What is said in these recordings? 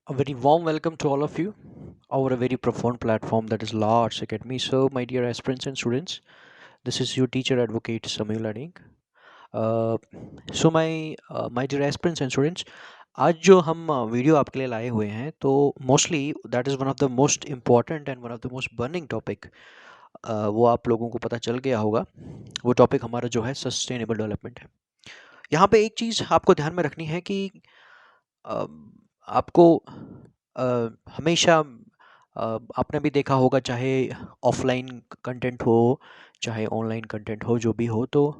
A very warm welcome to all of you over a very profound platform that is Large Academy. So, my dear aspirants and students, this is your teacher advocate Samuel Learning. Uh, my dear aspirants and students, आज जो हम video आपके लिए लाए हुए हैं तो mostly that is one of the most important and one of the most burning topic. वो आप लोगों को पता चल गया होगा। वो टॉपिक हमारा जो है सस्टेनेबल डेवलपमेंट है। यहाँ पे एक चीज़ आपको ध्यान में रखनी है कि अ, आपको हमेशा आपने भी देखा होगा, चाहे ऑफलाइन कंटेंट हो चाहे ऑनलाइन कंटेंट हो, जो भी हो, तो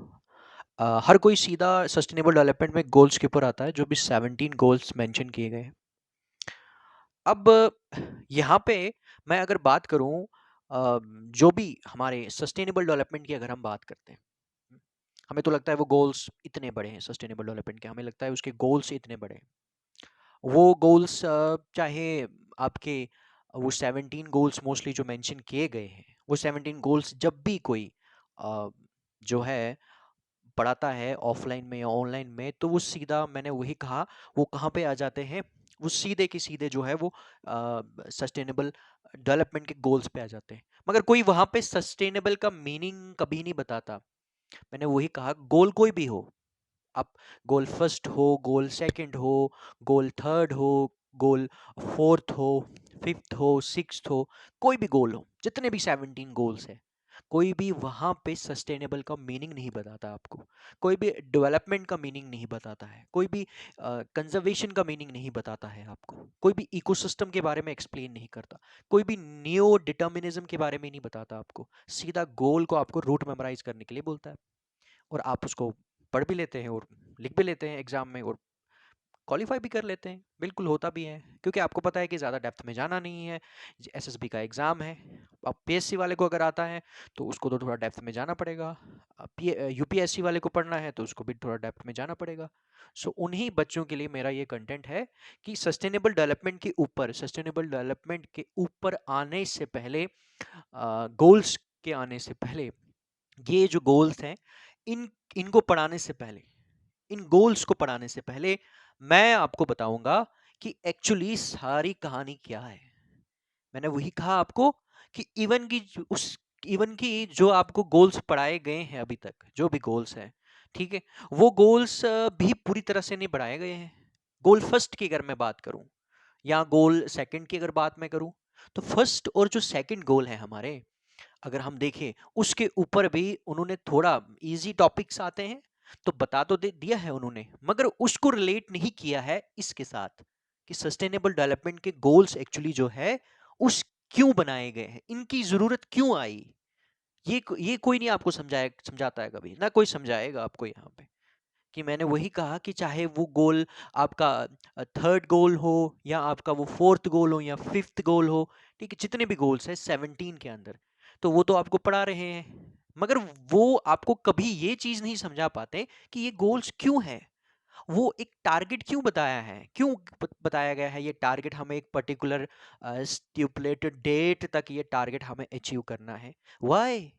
हर कोई सीधा सस्टेनेबल डेवलपमेंट में गोल्स के ऊपर आता है, जो भी 17 गोल्स मेंशन किए गए हैं। अब यहाँ पे मैं अगर बात करूँ, जो भी हमारे सस्टेनेबल डेवलपमेंट की अगर हम बात करते हैं, हमें तो लगता है वो गोल्स इतने बड़े हैं सस्टेनेबल डेवलपमेंट के, हमें लगता है उसके गोल्स इतने बड़े हैं। वो गोल्स चाहे आपके वो 17 गोल्स मोस्टली जो मेंशन किए गए हैं, वो 17 गोल्स जब भी कोई अ, जो है पढ़ाता है ऑफलाइन में या ऑनलाइन में, तो वो सीधा, मैंने वही कहा, वो कहाँ पे आ जाते हैं, वो सीधे के सीधे जो है वो सस्टेनेबल डेवलपमेंट के गोल्स पे आ जाते हैं। मगर कोई वहाँ पे सस्टेनेबल का मीनिंग कभी नहीं बताता। मैंने वही कहा, गोल कोई भी हो, आप गोल फर्स्ट हो, गोल सेकंड हो, गोल थर्ड हो, गोल फोर्थ हो, फिफ्थ हो, सिक्स्थ हो, कोई भी गोल हो, जितने भी 17 गोल्स है, कोई भी वहाँ पे सस्टेनेबल का मीनिंग नहीं बताता आपको। कोई भी डेवलपमेंट का मीनिंग नहीं बताता है, कोई भी कंजर्वेशन का मीनिंग नहीं बताता है आपको, कोई भी इकोसिस्टम के बारे में एक्सप्लेन नहीं करता, कोई भी नियो डिटर्मिनिज्म के बारे में नहीं बताता आपको। सीधा गोल को आपको रूट मेमोराइज करने के लिए बोलता है, और आप उसको पढ़ भी लेते हैं और लिख भी लेते हैं एग्जाम में, और क्वालिफाई भी कर लेते हैं। बिल्कुल होता भी है, क्योंकि आपको पता है कि ज़्यादा डेप्थ में जाना नहीं है। एसएसबी का एग्ज़ाम है। अब पीएससी वाले को अगर आता है तो उसको तो थोड़ा डेप्थ में जाना पड़ेगा। यूपीएससी वाले को पढ़ना है तो उसको भी थोड़ा डेप्थ में जाना पड़ेगा। सो उन्हीं बच्चों के लिए मेरा ये कंटेंट है कि सस्टेनेबल डेवलपमेंट के ऊपर आने से पहले, गोल्स के आने से पहले, ये जो गोल्स हैं, इन इनको पढ़ाने से पहले, इन गोल्स को पढ़ाने से पहले मैं आपको बताऊंगा कि एक्चुअली सारी कहानी क्या है। मैंने वही कहा आपको कि इवन की जो आपको गोल्स पढ़ाए गए हैं अभी तक, जो भी गोल्स हैं, ठीक है, वो गोल्स भी पूरी तरह से नहीं पढ़ाए गए हैं। गोल फर्स्ट की अगर मैं बात करूं या गोल सेकंड की अगर बात मैं करूं, तो फर्स्ट और जो सेकंड गोल है हमारे, अगर हम देखें, उसके ऊपर भी उन्होंने थोड़ा इजी टॉपिक्स आते हैं, तो बता तो दे दिया है उन्होंने, मगर उसको रिलेट नहीं किया है इसके साथ कि सस्टेनेबल डेवलपमेंट के गोल्स एक्चुअली जो है उस क्यों बनाए गए हैं, इनकी जरूरत क्यों आई। ये कोई नहीं आपको समझाता है, कभी ना कोई समझाएगा आपको यहाँ पे। कि मैंने वही कहा कि चाहे वो गोल आपका थर्ड गोल हो, या आपका वो फोर्थ गोल हो, या फिफ्थ गोल हो, ठीक है, जितने भी गोल्स हैं 17 के अंदर, तो वो तो आपको पढ़ा रहे हैं, मगर वो आपको कभी ये चीज नहीं समझा पाते कि ये गोल्स क्यों है। वो एक टारगेट क्यों बताया है, क्यों बताया गया है ये टारगेट, हमें एक पर्टिकुलर स्टिपुलेटेड डेट तक ये टारगेट हमें अचीव करना है। वाई,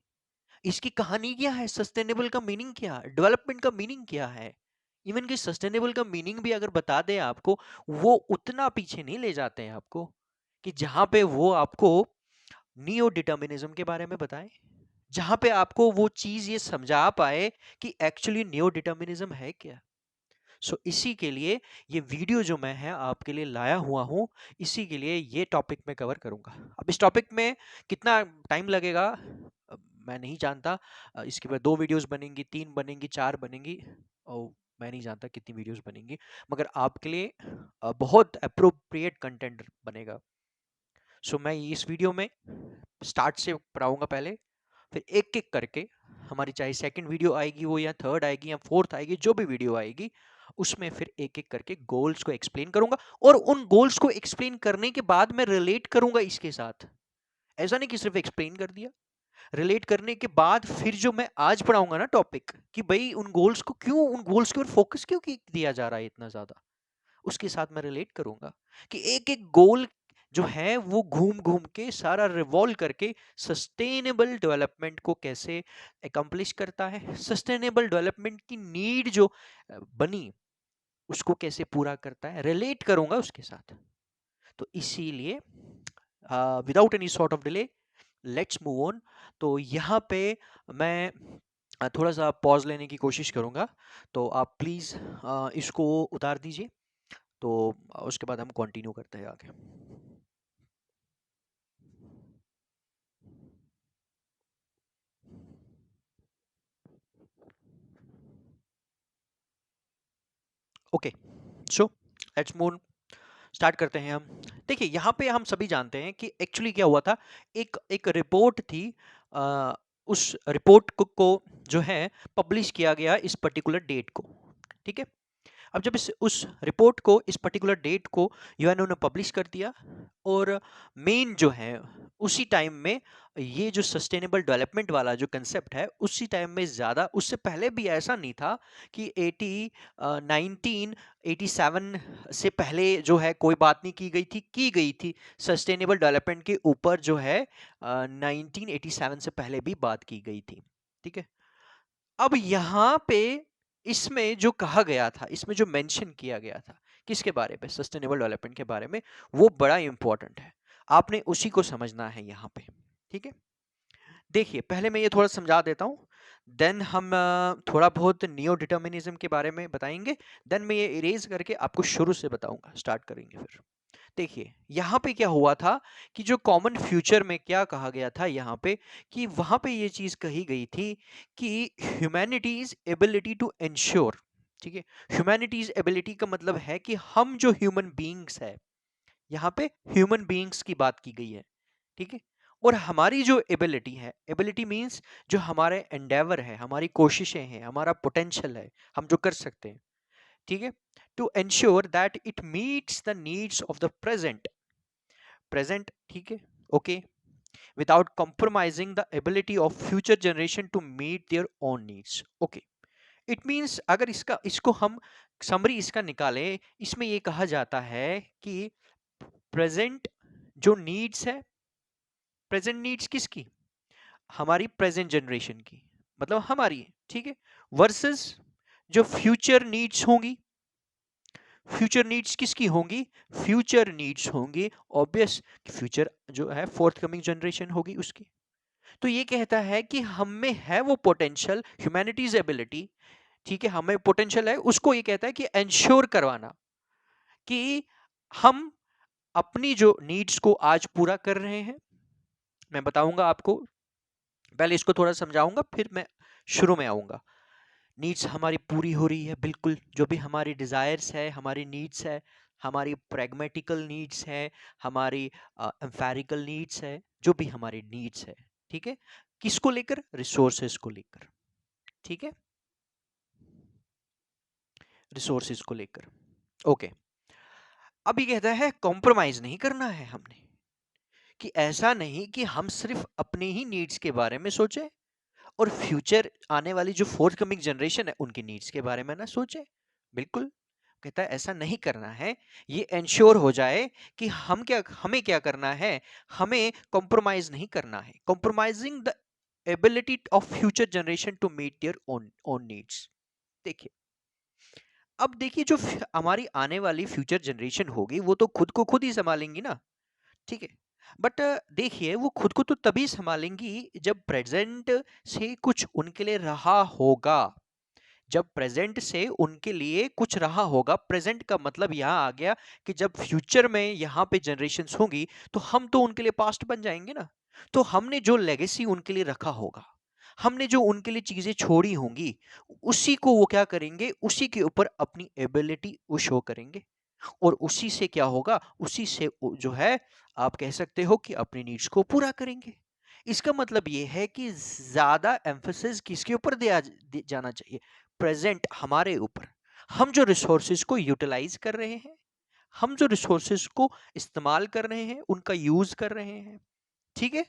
इसकी कहानी क्या है, सस्टेनेबल का मीनिंग क्या है, डेवलपमेंट का मीनिंग क्या है। इवन कि सस्टेनेबल का मीनिंग भी अगर बता दें आपको, वो उतना पीछे नहीं ले जाते हैं आपको कि जहां पे वो आपको नियो डिटर्मिनिज्म के बारे में बताएं, जहां पे आपको वो चीज ये समझा पाए कि एक्चुअली नियो डिटर्मिनिज्म है क्या। सो इसी के लिए ये वीडियो जो मैं है आपके लिए लाया हुआ हूँ, इसी के लिए ये टॉपिक मैं कवर करूँगा। अब इस टॉपिक में कितना टाइम लगेगा मैं नहीं जानता। इसके बाद 2 वीडियोस बनेंगी, 3 बनेंगी, 4 बनेंगी, और मैं नहीं जानता कितनी वीडियोस बनेंगी, मगर आपके लिए बहुत अप्रोप्रिएट कंटेंट बनेगा। सो मैं इस वीडियो में स्टार्ट से पढ़ाऊंगा पहले, फिर एक एक करके हमारी चाहे सेकंड वीडियो आएगी वो, या थर्ड आएगी या फोर्थ आएगी, जो भी वीडियो आएगी उसमें फिर एक एक करके गोल्स को एक्सप्लेन करूंगा, और उन गोल्स को एक्सप्लेन करने के बाद मैं रिलेट करूंगा इसके साथ। ऐसा नहीं कि सिर्फ एक्सप्लेन कर दिया, रिलेट करने के बाद फिर जो मैं आज पढ़ाऊंगा ना टॉपिक, कि भाई उन गोल्स के ऊपर फोकस क्यों दिया जा रहा है इतना ज्यादा, उसके साथ मैं रिलेट करूंगा कि एक एक गोल जो है वो घूम घूम के, सारा रिवॉल्व करके सस्टेनेबल डेवलपमेंट को कैसे एकम्प्लिश करता है, सस्टेनेबल डेवलपमेंट की नीड जो बनी उसको कैसे पूरा करता है, रिलेट करूंगा उसके साथ। तो इसीलिए without any sort of delay let's move on. तो यहाँ पे मैं थोड़ा सा पॉज लेने की कोशिश करूँगा, तो आप प्लीज़ इसको उतार दीजिए। तो उसके बाद हम कंटिन्यू करते हैं आगे। Okay, so let's move, start करते हैं हम। देखिए यहाँ पे हम सभी जानते हैं कि एक्चुअली क्या हुआ था। एक एक रिपोर्ट थी, अ, उस रिपोर्ट को जो है पब्लिश किया गया इस पर्टिकुलर डेट को, ठीक है। अब जब इस उस रिपोर्ट को इस पर्टिकुलर डेट को यूएनओ ने पब्लिश कर दिया, और मेन जो है उसी टाइम में ये जो सस्टेनेबल डेवलपमेंट वाला जो कंसेप्ट है उसी टाइम में ज़्यादा, उससे पहले भी ऐसा नहीं था कि 1987 से पहले जो है कोई बात नहीं की गई थी सस्टेनेबल डेवलपमेंट के ऊपर जो है 1987 से पहले भी बात की गई थी, ठीक है। अब यहाँ पे इसमें जो कहा गया था, इसमें जो मेंशन किया गया था किसके बारे में, सस्टेनेबल डेवलपमेंट के बारे में, वो बड़ा इंपॉर्टेंट है। आपने उसी को समझना है यहाँ पे, ठीक है। देखिए पहले मैं ये थोड़ा समझा देता हूँ, देन हम थोड़ा बहुत नियो डिटर्मिनिज्म के बारे में बताएंगे, देन मैं ये इरेज करके आपको शुरू से बताऊंगा, स्टार्ट करेंगे फिर। देखिए यहाँ पे क्या हुआ था कि जो कॉमन फ्यूचर में क्या कहा गया था यहाँ पे, कि वहां पे ये चीज कही गई थी कि ह्यूमैनिटीज एबिलिटी टू इंश्योर, ठीक है। ह्यूमैनिटीज एबिलिटी का मतलब है कि हम जो ह्यूमन बीइंग्स है, यहाँ पे ह्यूमन बीइंग्स की बात की गई है, ठीक है। और हमारी जो एबिलिटी है, एबिलिटी मींस जो हमारे एंडेवर है, हमारी कोशिशें हैं, हमारा पोटेंशियल है, हम जो कर सकते हैं, ठीक है, to ensure that it meets the needs of the present, present, ठीक है, okay, without compromising the ability of future generation to meet their own needs, okay. It means अगर इसको हम समरी इसका निकालें, इसमें ये कहा जाता है कि प्रेजेंट जो नीड्स है, प्रेजेंट नीड्स किसकी, हमारी प्रेजेंट जनरेशन की, मतलब हमारी, ठीक है, वर्सेस जो फ्यूचर नीड्स होंगी, फ्यूचर नीड्स किसकी होंगी, फ्यूचर नीड्स होंगी ऑब्वियस, फ्यूचर जो है फोर्थ कमिंग जनरेशन होगी उसकी। तो ये कहता है कि हम में है वो पोटेंशियल, ह्यूमैनिटीज एबिलिटी, ठीक है, हमें पोटेंशियल है, उसको ये कहता है कि एंश्योर करवाना कि हम अपनी जो नीड्स को आज पूरा कर रहे हैं। मैं बताऊंगा आपको, पहले इसको थोड़ा समझाऊंगा फिर मैं शुरू में आऊंगा। नीड्स हमारी पूरी हो रही है बिल्कुल, जो भी हमारी डिजायर्स है, हमारी नीड्स है, हमारी प्रैग्मेटिकल नीड्स है, हमारी एम्फेरिकल नीड्स है, जो भी हमारी नीड्स है, ठीक है, किसको लेकर, रिसोर्सेज को लेकर, ठीक है, रिसोर्सेज को लेकर, ओके। अब ये कहता है कॉम्प्रोमाइज नहीं करना है हमने, कि ऐसा नहीं कि हम सिर्फ अपने ही नीड्स के बारे में सोचें और फ्यूचर आने वाली जो फोर्थ कमिंग जनरेशन है उनकी नीड्स के बारे में ना सोचें, बिल्कुल। कहता है ऐसा नहीं करना है, ये इंश्योर हो जाए कि हमें क्या करना है, हमें कॉम्प्रोमाइज नहीं करना है, compromising the ability of future generation to meet their own own needs. देखिए, अब देखिए जो हमारी आने वाली फ्यूचर जनरेशन होगी वो तो खुद को खुद ही संभालेंगी ना, ठीक है। बट देखिए वो खुद को तो तभी संभालेंगी जब प्रेजेंट से कुछ उनके लिए रहा होगा, जब प्रेजेंट से उनके लिए कुछ रहा होगा। प्रेजेंट का मतलब यहाँ आ गया कि जब फ्यूचर में यहाँ पे जनरेशन्स होंगी तो हम तो उनके लिए पास्ट बन जाएंगे ना। तो हमने जो लेगेसी उनके लिए रखा होगा, हमने जो उनके लिए चीजें छोड़ी होंगी, उसी को वो क्या करेंगे, उसी के ऊपर अपनी एबिलिटी वो शो करेंगे, और उसी से क्या होगा, उसी से जो है आप कह सकते हो कि अपनी नीड्स को पूरा करेंगे। इसका मतलब ये है कि ज्यादा एम्फेसिस किसके ऊपर जाना चाहिए, प्रेजेंट हमारे ऊपर। हम जो रिसोर्सेज को यूटिलाइज कर रहे हैं, हम जो रिसोर्सेज को इस्तेमाल कर रहे हैं, उनका यूज कर रहे हैं, ठीक है,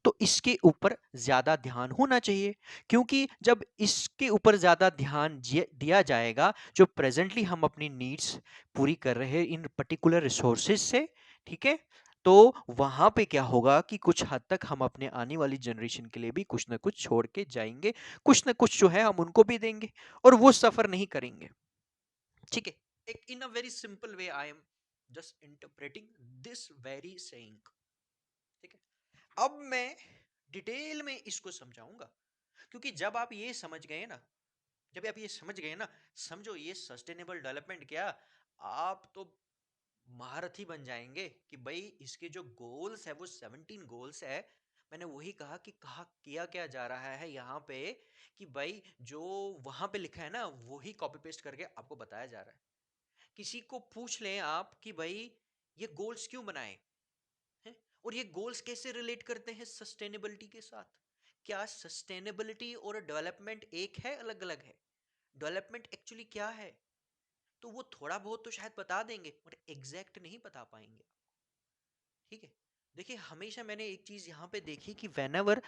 तो इसके ऊपर ज्यादा ध्यान होना चाहिए। क्योंकि जब इसके ऊपर ज्यादा ध्यान दिया जाएगा, जो प्रेजेंटली हम अपनी नीड्स पूरी कर रहे हैं इन पर्टिकुलर रिसोर्सेज से, ठीक है, तो वहां पे क्या होगा कि कुछ हद तक हम अपने आने वाली जनरेशन के लिए भी कुछ ना कुछ छोड़ के जाएंगे, कुछ ना कुछ जो है हम उनको भी देंगे, और वो सफर नहीं करेंगे, ठीक है। एक in a very simple way I am just interpreting this very saying. ठीक है, अब मैं डिटेल में इसको समझाऊंगा, क्योंकि जब आप ये समझ गए ना, जब आप ये समझ गए ना, समझो ये सस्टेनेबल डेवलपमेंट क्या, आप तो महारथी बन जाएंगे कि भाई इसके जो गोल्स है वो 17 गोल्स है। मैंने वही कहा कि कहा किया क्या जा रहा है यहाँ पे, कि भाई जो वहां पे लिखा है ना वही कॉपी पेस्ट करके आपको बताया जा रहा है। किसी को पूछ लें आप कि भाई ये गोल्स क्यों बनाए हैं, और ये गोल्स कैसे रिलेट करते हैं सस्टेनेबिलिटी के साथ, क्या सस्टेनेबिलिटी और डेवलपमेंट एक है, अलग अलग है? डेवलपमेंट एक्चुअली क्या है, तो वो थोड़ा बहुत तो शायद बता देंगे बट एग्जैक्ट नहीं बता पाएंगे। ठीक है, देखिए हमेशा मैंने एक चीज यहाँ पे देखी कि whenever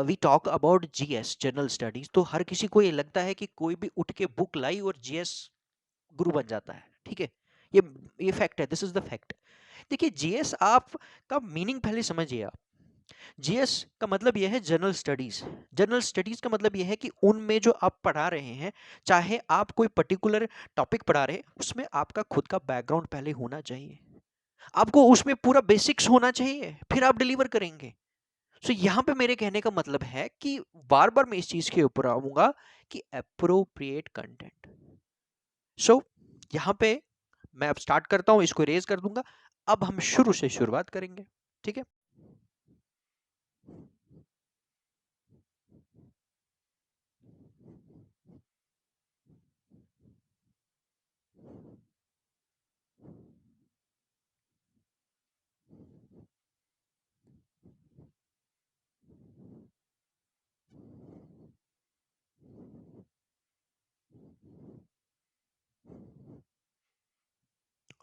we talk about GS general studies, तो हर किसी को ये लगता है कि कोई भी उठ के बुक लाई और जीएस गुरु बन जाता है। ठीक है, ये ये फैक्ट है, दिस इज द फैक्ट। देखिए जीएस आप का मीनिंग पहले समझिए आप। जीएस का मतलब यह है जनरल स्टडीज। जनरल स्टडीज का मतलब यह है कि उनमें जो आप पढ़ा रहे हैं, चाहे आप कोई पर्टिकुलर टॉपिक पढ़ा रहे हैं, उसमें आपका खुद का बैकग्राउंड पहले होना चाहिए, आपको उसमें पूरा बेसिक्स होना चाहिए, फिर आप डिलीवर करेंगे। सो यहाँ पे मेरे कहने का मतलब है कि बार बार मैं इस चीज के ऊपर आऊंगा कि अप्रोप्रिएट कंटेंट। सो यहाँ पे मैं अब स्टार्ट करता हूं, इसको रेज कर दूंगा। अब हम शुरू से शुरुआत करेंगे। ठीक है,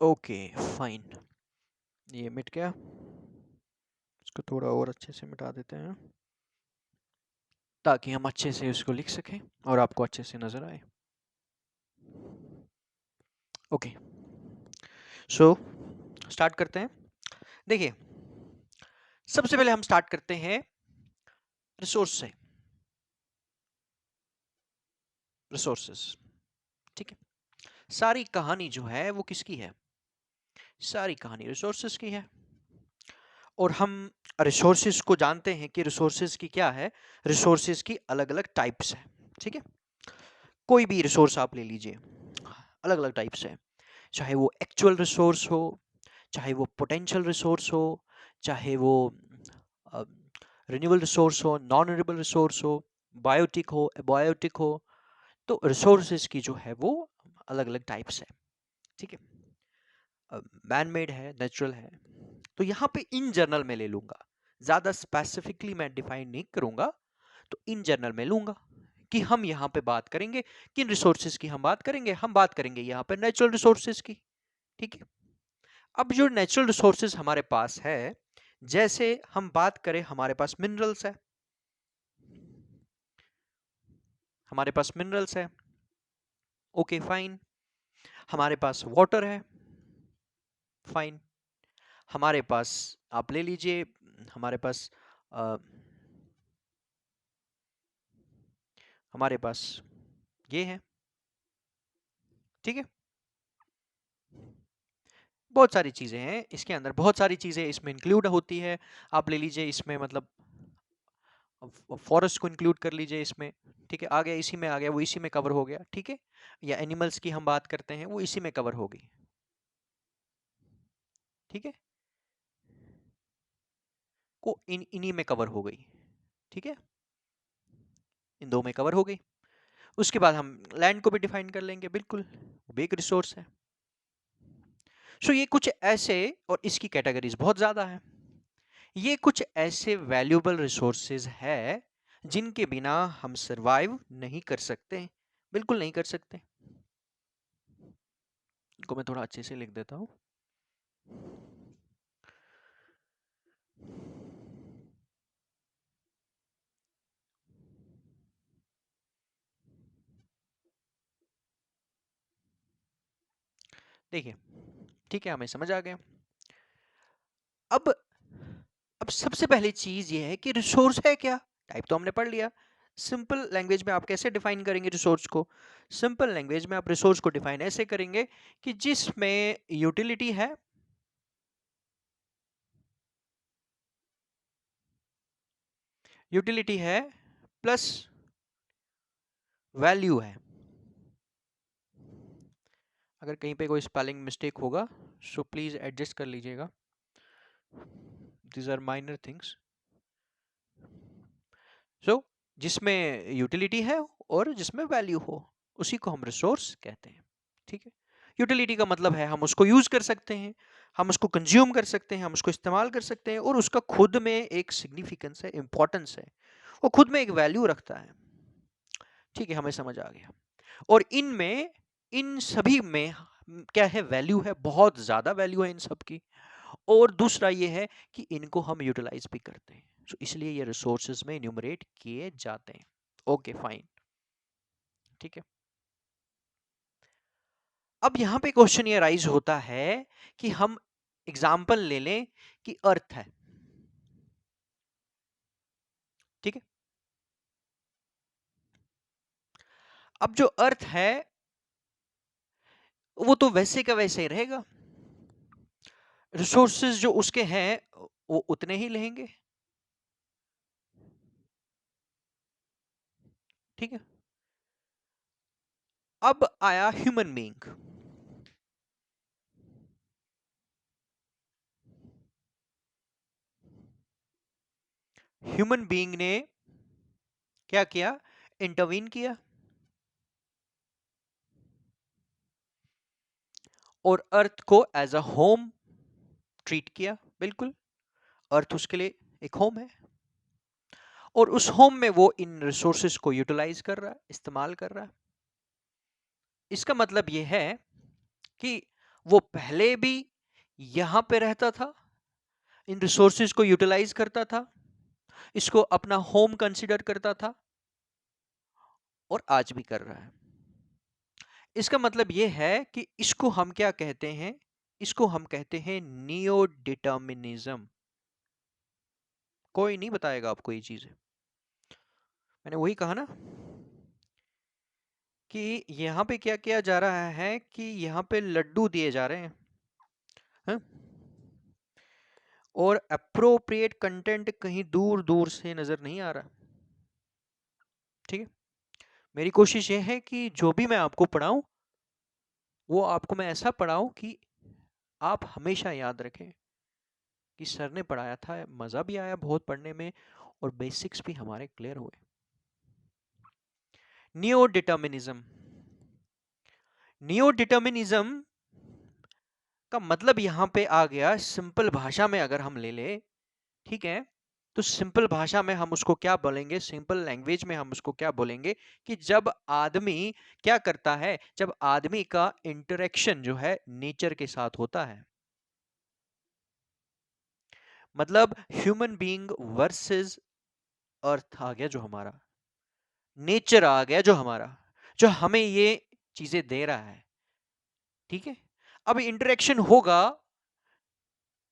ओके फाइन, ये मिट गया। इसको थोड़ा और अच्छे से मिटा देते हैं ताकि हम अच्छे से उसको लिख सकें और आपको अच्छे से नजर आए। ओके, सो स्टार्ट करते हैं। देखिए सबसे पहले हम स्टार्ट करते हैं रिसोर्स से, रिसोर्सेस। ठीक है, सारी कहानी जो है वो किसकी है? सारी कहानी रिसोर्सेस की है। और हम रिसोर्सेज को जानते हैं कि रिसोर्सेज की क्या है, रिसोर्सेज की अलग अलग टाइप्स है। ठीक है, कोई भी रिसोर्स आप ले लीजिए, अलग अलग टाइप्स है, चाहे वो एक्चुअल रिसोर्स हो, चाहे वो पोटेंशियल रिसोर्स हो, चाहे वो रिन्यूएबल रिसोर्स हो, नॉन रिन्यूएबल रिसोर्स हो, बायोटिक हो, एबायोटिक हो, तो रिसोर्सेज की जो है वो अलग अलग टाइप्स है। ठीक है, मैन मेड है, नेचुरल है। तो यहाँ पे इन जनरल में ले लूंगा, ज्यादा स्पेसिफिकली मैं डिफाइन नहीं करूंगा, तो इन जनरल में लूंगा कि हम यहाँ पे बात करेंगे किन रिसोर्सेज की हम बात करेंगे, हम बात करेंगे यहाँ पे नेचुरल रिसोर्सेज की। ठीक है, अब जो नेचुरल रिसोर्सेज हमारे पास है, जैसे हम बात करें हमारे पास मिनरल्स है, हमारे पास मिनरल्स है, ओके फाइन। हमारे पास वाटर है, फाइन। हमारे पास आप ले लीजिए, हमारे पास अ, हमारे पास ये है। ठीक है, बहुत सारी चीजें हैं इसके अंदर, बहुत सारी चीजें इसमें इंक्लूड होती है। आप ले लीजिए इसमें मतलब फॉरेस्ट को इंक्लूड कर लीजिए इसमें। ठीक है, आ गया, इसी में आ गया, वो इसी में कवर हो गया। ठीक है, या एनिमल्स की हम बात करते हैं, वो इसी में कवर होगी। ठीक है, को इन्हीं में कवर हो गई। ठीक है, इन दो में कवर हो गई। उसके बाद हम लैंड को भी डिफाइन कर लेंगे, बिल्कुल वो भी एक रिसोर्स है। सो ये कुछ ऐसे, और इसकी कैटेगरीज बहुत ज्यादा है, ये कुछ ऐसे वैल्यूएबल रिसोर्सेज है जिनके बिना हम सरवाइव नहीं कर सकते, बिल्कुल नहीं कर सकते। इनको मैं थोड़ा अच्छे से लिख देता हूँ। देखिए, ठीक है, हमें समझ आ गया। अब अब सबसे पहली चीज ये है कि रिसोर्स है क्या, टाइप तो हमने पढ़ लिया। सिंपल लैंग्वेज में आप कैसे डिफाइन करेंगे रिसोर्स को? सिंपल लैंग्वेज में आप रिसोर्स को डिफाइन ऐसे करेंगे कि जिसमें यूटिलिटी है, यूटिलिटी है प्लस वैल्यू है। अगर कहीं पे कोई स्पेलिंग मिस्टेक होगा सो प्लीज एडजस्ट कर लीजिएगा, दीज आर माइनर थिंग्स। सो जिसमें यूटिलिटी है और जिसमें वैल्यू हो उसी को हम रिसोर्स कहते हैं। ठीक है, यूटिलिटी का मतलब है हम उसको यूज कर सकते हैं, हम उसको कंज्यूम कर सकते हैं, हम उसको इस्तेमाल कर सकते हैं, और उसका खुद में एक सिग्निफिकेंस है, इंपॉर्टेंस है, वो खुद में एक वैल्यू रखता है। ठीक है, हमें समझ आ गया। और इनमें, इन सभी में क्या है, वैल्यू है, बहुत ज्यादा वैल्यू है इन सब की। और दूसरा ये है कि इनको हम यूटिलाइज भी करते हैं, तो इसलिए ये रिसोर्सेज में इन्यूमरेट किए जाते हैं। ओके फाइन, ठीक है। अब यहां पे क्वेश्चन ये राइज होता है कि हम एग्जाम्पल ले लें कि अर्थ है, ठीक है। अब जो अर्थ है वो तो वैसे का वैसे ही रहेगा, रिसोर्सेज जो उसके हैं वो उतने ही लेंगे, ठीक है। अब आया ह्यूमन बीइंग। ह्यूमन बीइंग ने क्या किया, इंटरवीन किया और अर्थ को एज अ होम ट्रीट किया। बिल्कुल, अर्थ उसके लिए एक होम है, और उस होम में वो इन रिसोर्सेज को यूटिलाइज कर रहा है, इस्तेमाल कर रहा है। इसका मतलब ये है कि वो पहले भी यहां पे रहता था, इन रिसोर्सेज को यूटिलाइज करता था, इसको अपना होम कंसिडर करता था, और आज भी कर रहा है। इसका मतलब ये है कि इसको हम क्या कहते हैं, इसको हम कहते हैं नियो डिटर्मिनिज्म। कोई नहीं बताएगा आपको ये चीजें, मैंने वही कहा ना कि यहाँ पे क्या किया जा रहा है कि यहाँ पे लड्डू दिए जा रहे हैं, हैं? और अप्रोप्रिएट कंटेंट कहीं दूर दूर से नजर नहीं आ रहा। ठीक है, मेरी कोशिश ये है कि जो भी मैं आपको पढ़ाऊं वो आपको मैं ऐसा पढ़ाऊं कि आप हमेशा याद रखें कि सर ने पढ़ाया था, मजा भी आया बहुत पढ़ने में, और बेसिक्स भी हमारे क्लियर हुए। नियो डिटर्मिनिज्म, नियो डिटर्मिनिज्म का मतलब यहां पे आ गया, सिंपल भाषा में अगर हम ले ले, ठीक है, तो सिंपल भाषा में हम उसको क्या बोलेंगे, सिंपल लैंग्वेज में हम उसको क्या बोलेंगे कि जब आदमी क्या करता है, जब आदमी का इंटरेक्शन जो है नेचर के साथ होता है, मतलब ह्यूमन बीइंग वर्सेस अर्थ आ गया जो हमारा, नेचर आ गया जो हमारा, जो हमें ये चीजें दे रहा है। ठीक है, अब इंटरेक्शन होगा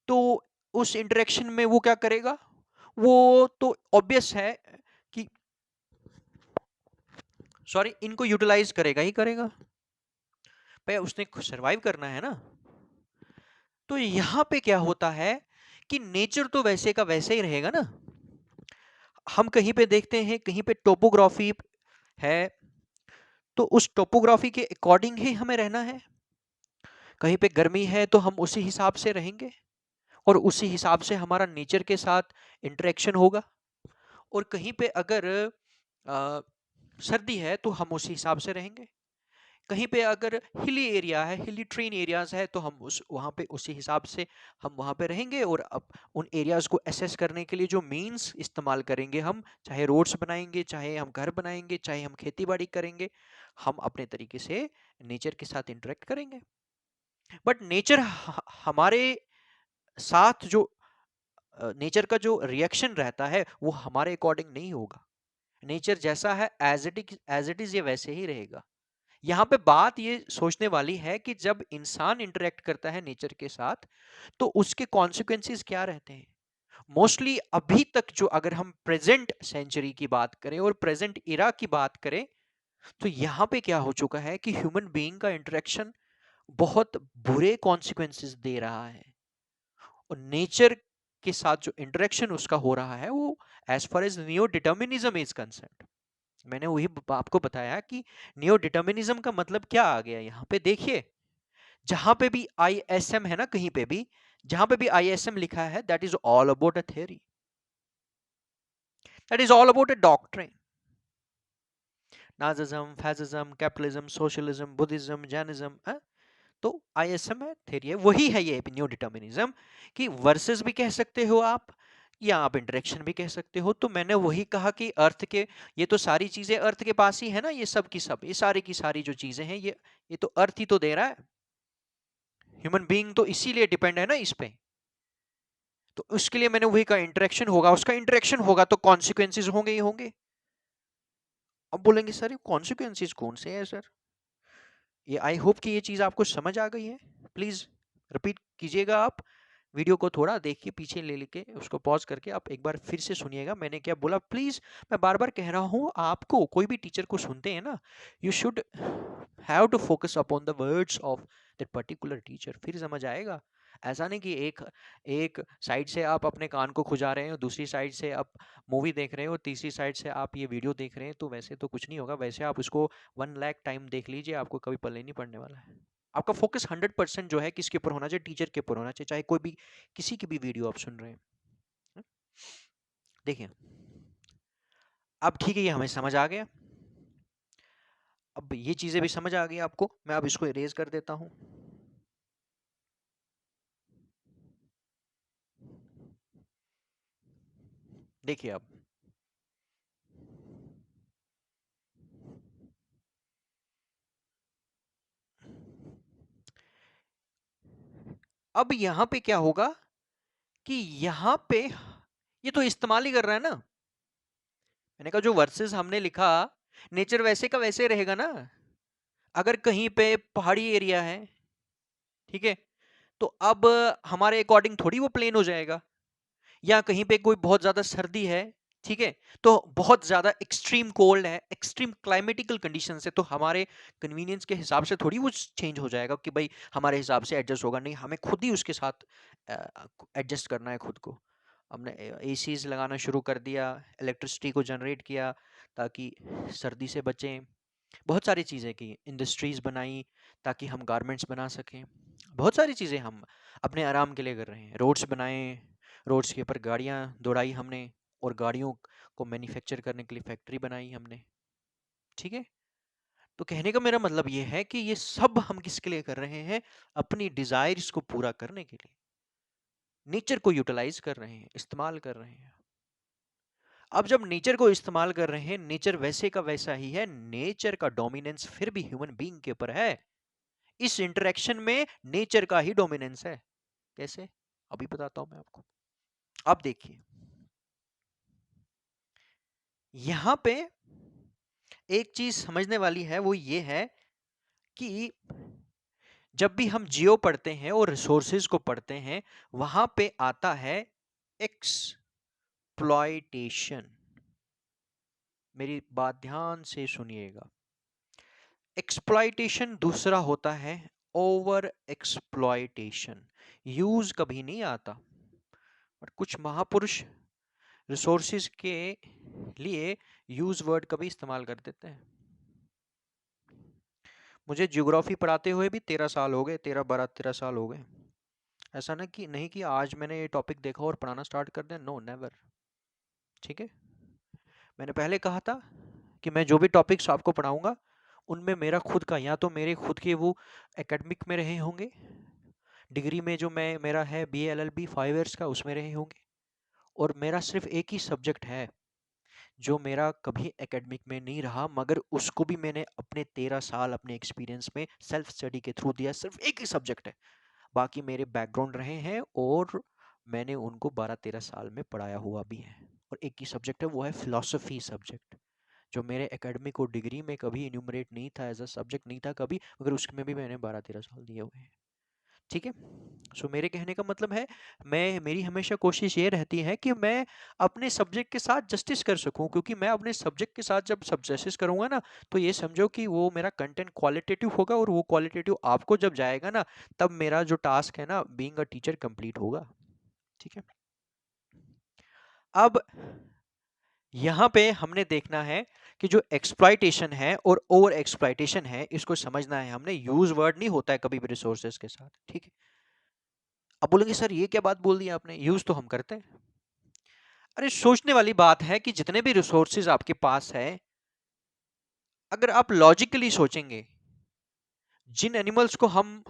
तो उस इंटरेक्शन में वो क्या करेगा, वो तो ऑब्वियस है कि सॉरी इनको यूटिलाइज करेगा ही करेगा, भाई उसने सरवाइव करना है ना। तो यहां पे क्या होता है कि नेचर तो वैसे का वैसे ही रहेगा ना। हम कहीं पे देखते हैं कहीं पे टोपोग्राफी है, तो उस टोपोग्राफी के अकॉर्डिंग ही हमें रहना है। कहीं पे गर्मी है तो हम उसी हिसाब से रहेंगे, और उसी हिसाब से हमारा नेचर के साथ इंटरेक्शन होगा। और कहीं पे अगर अ, सर्दी है तो हम उसी हिसाब से रहेंगे। कहीं पे अगर हिली एरिया है, हिली ट्रेन एरियाज है, तो हम उस वहाँ पे उसी हिसाब से हम वहाँ पे रहेंगे। और अब उन एरियाज को एसेस करने के लिए जो मीन्स इस्तेमाल करेंगे हम, चाहे रोड्स बनाएंगे, चाहे हम घर बनाएंगे, चाहे हम खेती बाड़ी करेंगे, हम अपने तरीके से नेचर के साथ इंटरेक्ट करेंगे। बट नेचर हमारे साथ जो नेचर का जो रिएक्शन रहता है वो हमारे अकॉर्डिंग नहीं होगा। नेचर जैसा है एज इट इज ये वैसे ही रहेगा। यहाँ पे बात ये सोचने वाली है कि जब इंसान इंटरेक्ट करता है नेचर के साथ तो उसके कॉन्सिक्वेंसेस क्या रहते हैं। मोस्टली अभी तक जो, अगर हम प्रेजेंट सेंचुरी की बात करें और प्रेजेंट इरा की बात करें, तो यहाँ पे क्या हो चुका है कि ह्यूमन बीइंग का इंटरेक्शन बहुत बुरे कॉन्सिक्वेंसेस दे रहा है। और नेचर के साथ जो इंटरेक्शन उसका हो रहा है वो as far as neo determinism is concerned. मैंने वही आपको बताया कि नियो डिटर्मिनिज्म का मतलब क्या आ गया यहाँ पे देखिए, जहां पे भी ISM है ना, कहीं पे भी जहां पे भी ISM लिखा है, that is all about a theory, that is all about a doctrine. Nazism, fascism, capitalism, socialism, Buddhism, Jainism, तो ISM है, थ्योरी है, वही है ये न्यू डिटर्मिनिज्म। कि वर्सेस भी कह सकते हो आप, या आप इंटरेक्शन भी कह सकते हो। तो मैंने वही कहा कि अर्थ के, ये तो सारी चीजें अर्थ के पास ही है ना, ये सब की सब, ये सारी की सारी जो चीजें हैं, ये तो अर्थ ही तो दे रहा है। ह्यूमन बीइंग तो इसीलिए डिपेंड है ना इस पे। तो उसके लिए मैंने वही कहा, इंटरेक्शन होगा, उसका इंटरेक्शन होगा तो कॉन्सिक्वेंसेज होंगे ही होंगे। अब बोलेंगे सर ये कॉन्सिक्वेंसेज कौन से हैं सर? ये आई होप कि ये चीज आपको समझ आ गई है। प्लीज रिपीट कीजिएगा आप, वीडियो को थोड़ा देखिए, पीछे ले लेके उसको पॉज करके आप एक बार फिर से सुनिएगा मैंने क्या बोला। प्लीज मैं बार बार कह रहा हूँ आपको, कोई भी टीचर को सुनते हैं ना, you should have to focus upon the words of that particular teacher, फिर समझ आएगा। ऐसा नहीं कि एक एक साइड से आप अपने कान को खुजा रहे हो, दूसरी साइड से आप मूवी देख रहे हो, तीसरी साइड से आप ये वीडियो देख रहे हैं, तो वैसे तो कुछ नहीं होगा। वैसे आप उसको 1 लाख टाइम देख लीजिए, आपको कभी पल्ले नहीं पड़ने वाला है। आपका फोकस 100% जो है किसके ऊपर होना चाहिए? टीचर के ऊपर होना चाहिए, चाहे कोई भी किसी की भी वीडियो आप सुन रहे हैं। देखिए अब ठीक है, ये हमें समझ आ गया। अब ये चीजें भी समझ आ गई आपको, मैं अब इसको इरेज कर देता हूं। देखिए अब यहां पे क्या होगा कि यहां पे ये तो इस्तेमाल ही कर रहा है ना। मैंने कहा जो वर्सेस हमने लिखा, नेचर वैसे का वैसे रहेगा ना। अगर कहीं पे पहाड़ी एरिया है, ठीक है, तो अब हमारे अकॉर्डिंग थोड़ी वो प्लेन हो जाएगा। या कहीं पे कोई बहुत ज्यादा सर्दी है, ठीक है, तो बहुत ज्यादा एक्सट्रीम कोल्ड है, एक्सट्रीम क्लाइमेटिकल कंडीशन है, तो हमारे कन्वीनियंस के हिसाब से थोड़ी वो चेंज हो जाएगा कि भाई हमारे हिसाब से एडजस्ट होगा। नहीं, हमें खुद ही उसके साथ एडजस्ट करना है खुद को। हमने एसीज लगाना शुरू कर दिया, इलेक्ट्रिसिटी को जनरेट किया ताकि सर्दी से बचें। बहुत सारी चीज़ें की, इंडस्ट्रीज बनाई ताकि हम गारमेंट्स बना सकें। बहुत सारी चीज़ें हम अपने आराम के लिए कर रहे हैं। रोड्स बनाए, रोड्स के ऊपर गाड़ियाँ दौड़ाई हमने, और गाड़ियों को मैन्युफैक्चर करने के लिए फैक्ट्री बनाई हमने, ठीक है। तो कहने का मेरा मतलब ये है कि ये सब हम किसके लिए कर रहे हैं? अपनी डिजायर्स को पूरा करने के लिए नेचर को यूटिलाइज कर रहे हैं, इस्तेमाल कर रहे हैं। अब जब नेचर को इस्तेमाल कर रहे हैं, नेचर वैसे का वैसा ही है, नेचर का डोमिनेंस फिर भी ह्यूमन बीइंग के ऊपर है। इस इंटरेक्शन में नेचर का ही डोमिनेंस है। कैसे? अभी बताता हूं मैं आपको। अब देखिए यहां पे एक चीज समझने वाली है, वो ये है कि जब भी हम जियो पढ़ते हैं और रिसोर्सेज को पढ़ते हैं, वहां पे आता है एक्सप्लॉयटेशन। मेरी बात ध्यान से सुनिएगा। एक्सप्लॉयटेशन दूसरा होता है ओवर एक्सप्लॉयटेशन। यूज कभी नहीं आता, और कुछ महापुरुष रिसोर्सेज के लिए यूज वर्ड कभी इस्तेमाल कर देते हैं। मुझे ज्योग्राफी पढ़ाते हुए भी 13 साल हो गए, 13 12 13 साल हो गए। ऐसा ना कि नहीं कि आज मैंने ये टॉपिक देखा और पढ़ाना स्टार्ट कर दिया, नो नेवर। ठीक है, मैंने पहले कहा था कि मैं जो भी टॉपिक्स आपको पढ़ाऊंगा उनमें मेरा खुद का, या तो मेरे खुद के वो एकेडमिक में रहे होंगे, डिग्री में जो मैं मेरा है BA LLB 5 इयर्स का, उसमें रहे होंगे, और मेरा सिर्फ एक ही सब्जेक्ट है जो मेरा कभी एकेडमिक में नहीं रहा, मगर उसको भी मैंने अपने 13 साल अपने एक्सपीरियंस में सेल्फ स्टडी के थ्रू दिया। सिर्फ एक ही सब्जेक्ट है, बाकी मेरे बैकग्राउंड रहे हैं और मैंने उनको 12 13 साल में पढ़ाया हुआ भी है। और एक ही सब्जेक्ट है, वो है फिलोसफी सब्जेक्ट, जो मेरे एकेडमिक और डिग्री में कभी इन्यूमरेट नहीं था, एज अ सब्जेक्ट नहीं था कभी, मगर उसमें भी मैंने 12 13 साल दिए हुए हैं। ठीक है, सो मेरे कहने का मतलब है, मैं मेरी हमेशा कोशिश ये रहती है कि मैं अपने सब्जेक्ट के साथ जस्टिस कर सकूं, क्योंकि मैं अपने सब्जेक्ट के साथ जब सब जस्टिस करूंगा ना, तो ये समझो कि वो मेरा कंटेंट क्वालिटेटिव होगा, और वो क्वालिटेटिव आपको जब जाएगा ना, तब मेरा जो टास्क है ना बीइंग अ टीचर कंप्लीट होगा। ठीक है, अब यहाँ पे हमने देखना है कि जो एक्सप्लॉइटेशन है और ओवर एक्सप्लॉइटेशन है, इसको समझना है हमने। यूज वर्ड नहीं होता है कभी भी रिसोर्सेज के साथ, ठीक है। अब बोलेंगे सर ये क्या बात बोल दी आपने, यूज तो हम करते हैं। अरे सोचने वाली बात है कि जितने भी रिसोर्सेज आपके पास है, अगर आप लॉजिकली सोचेंगे, जिन एनिमल्स को हम,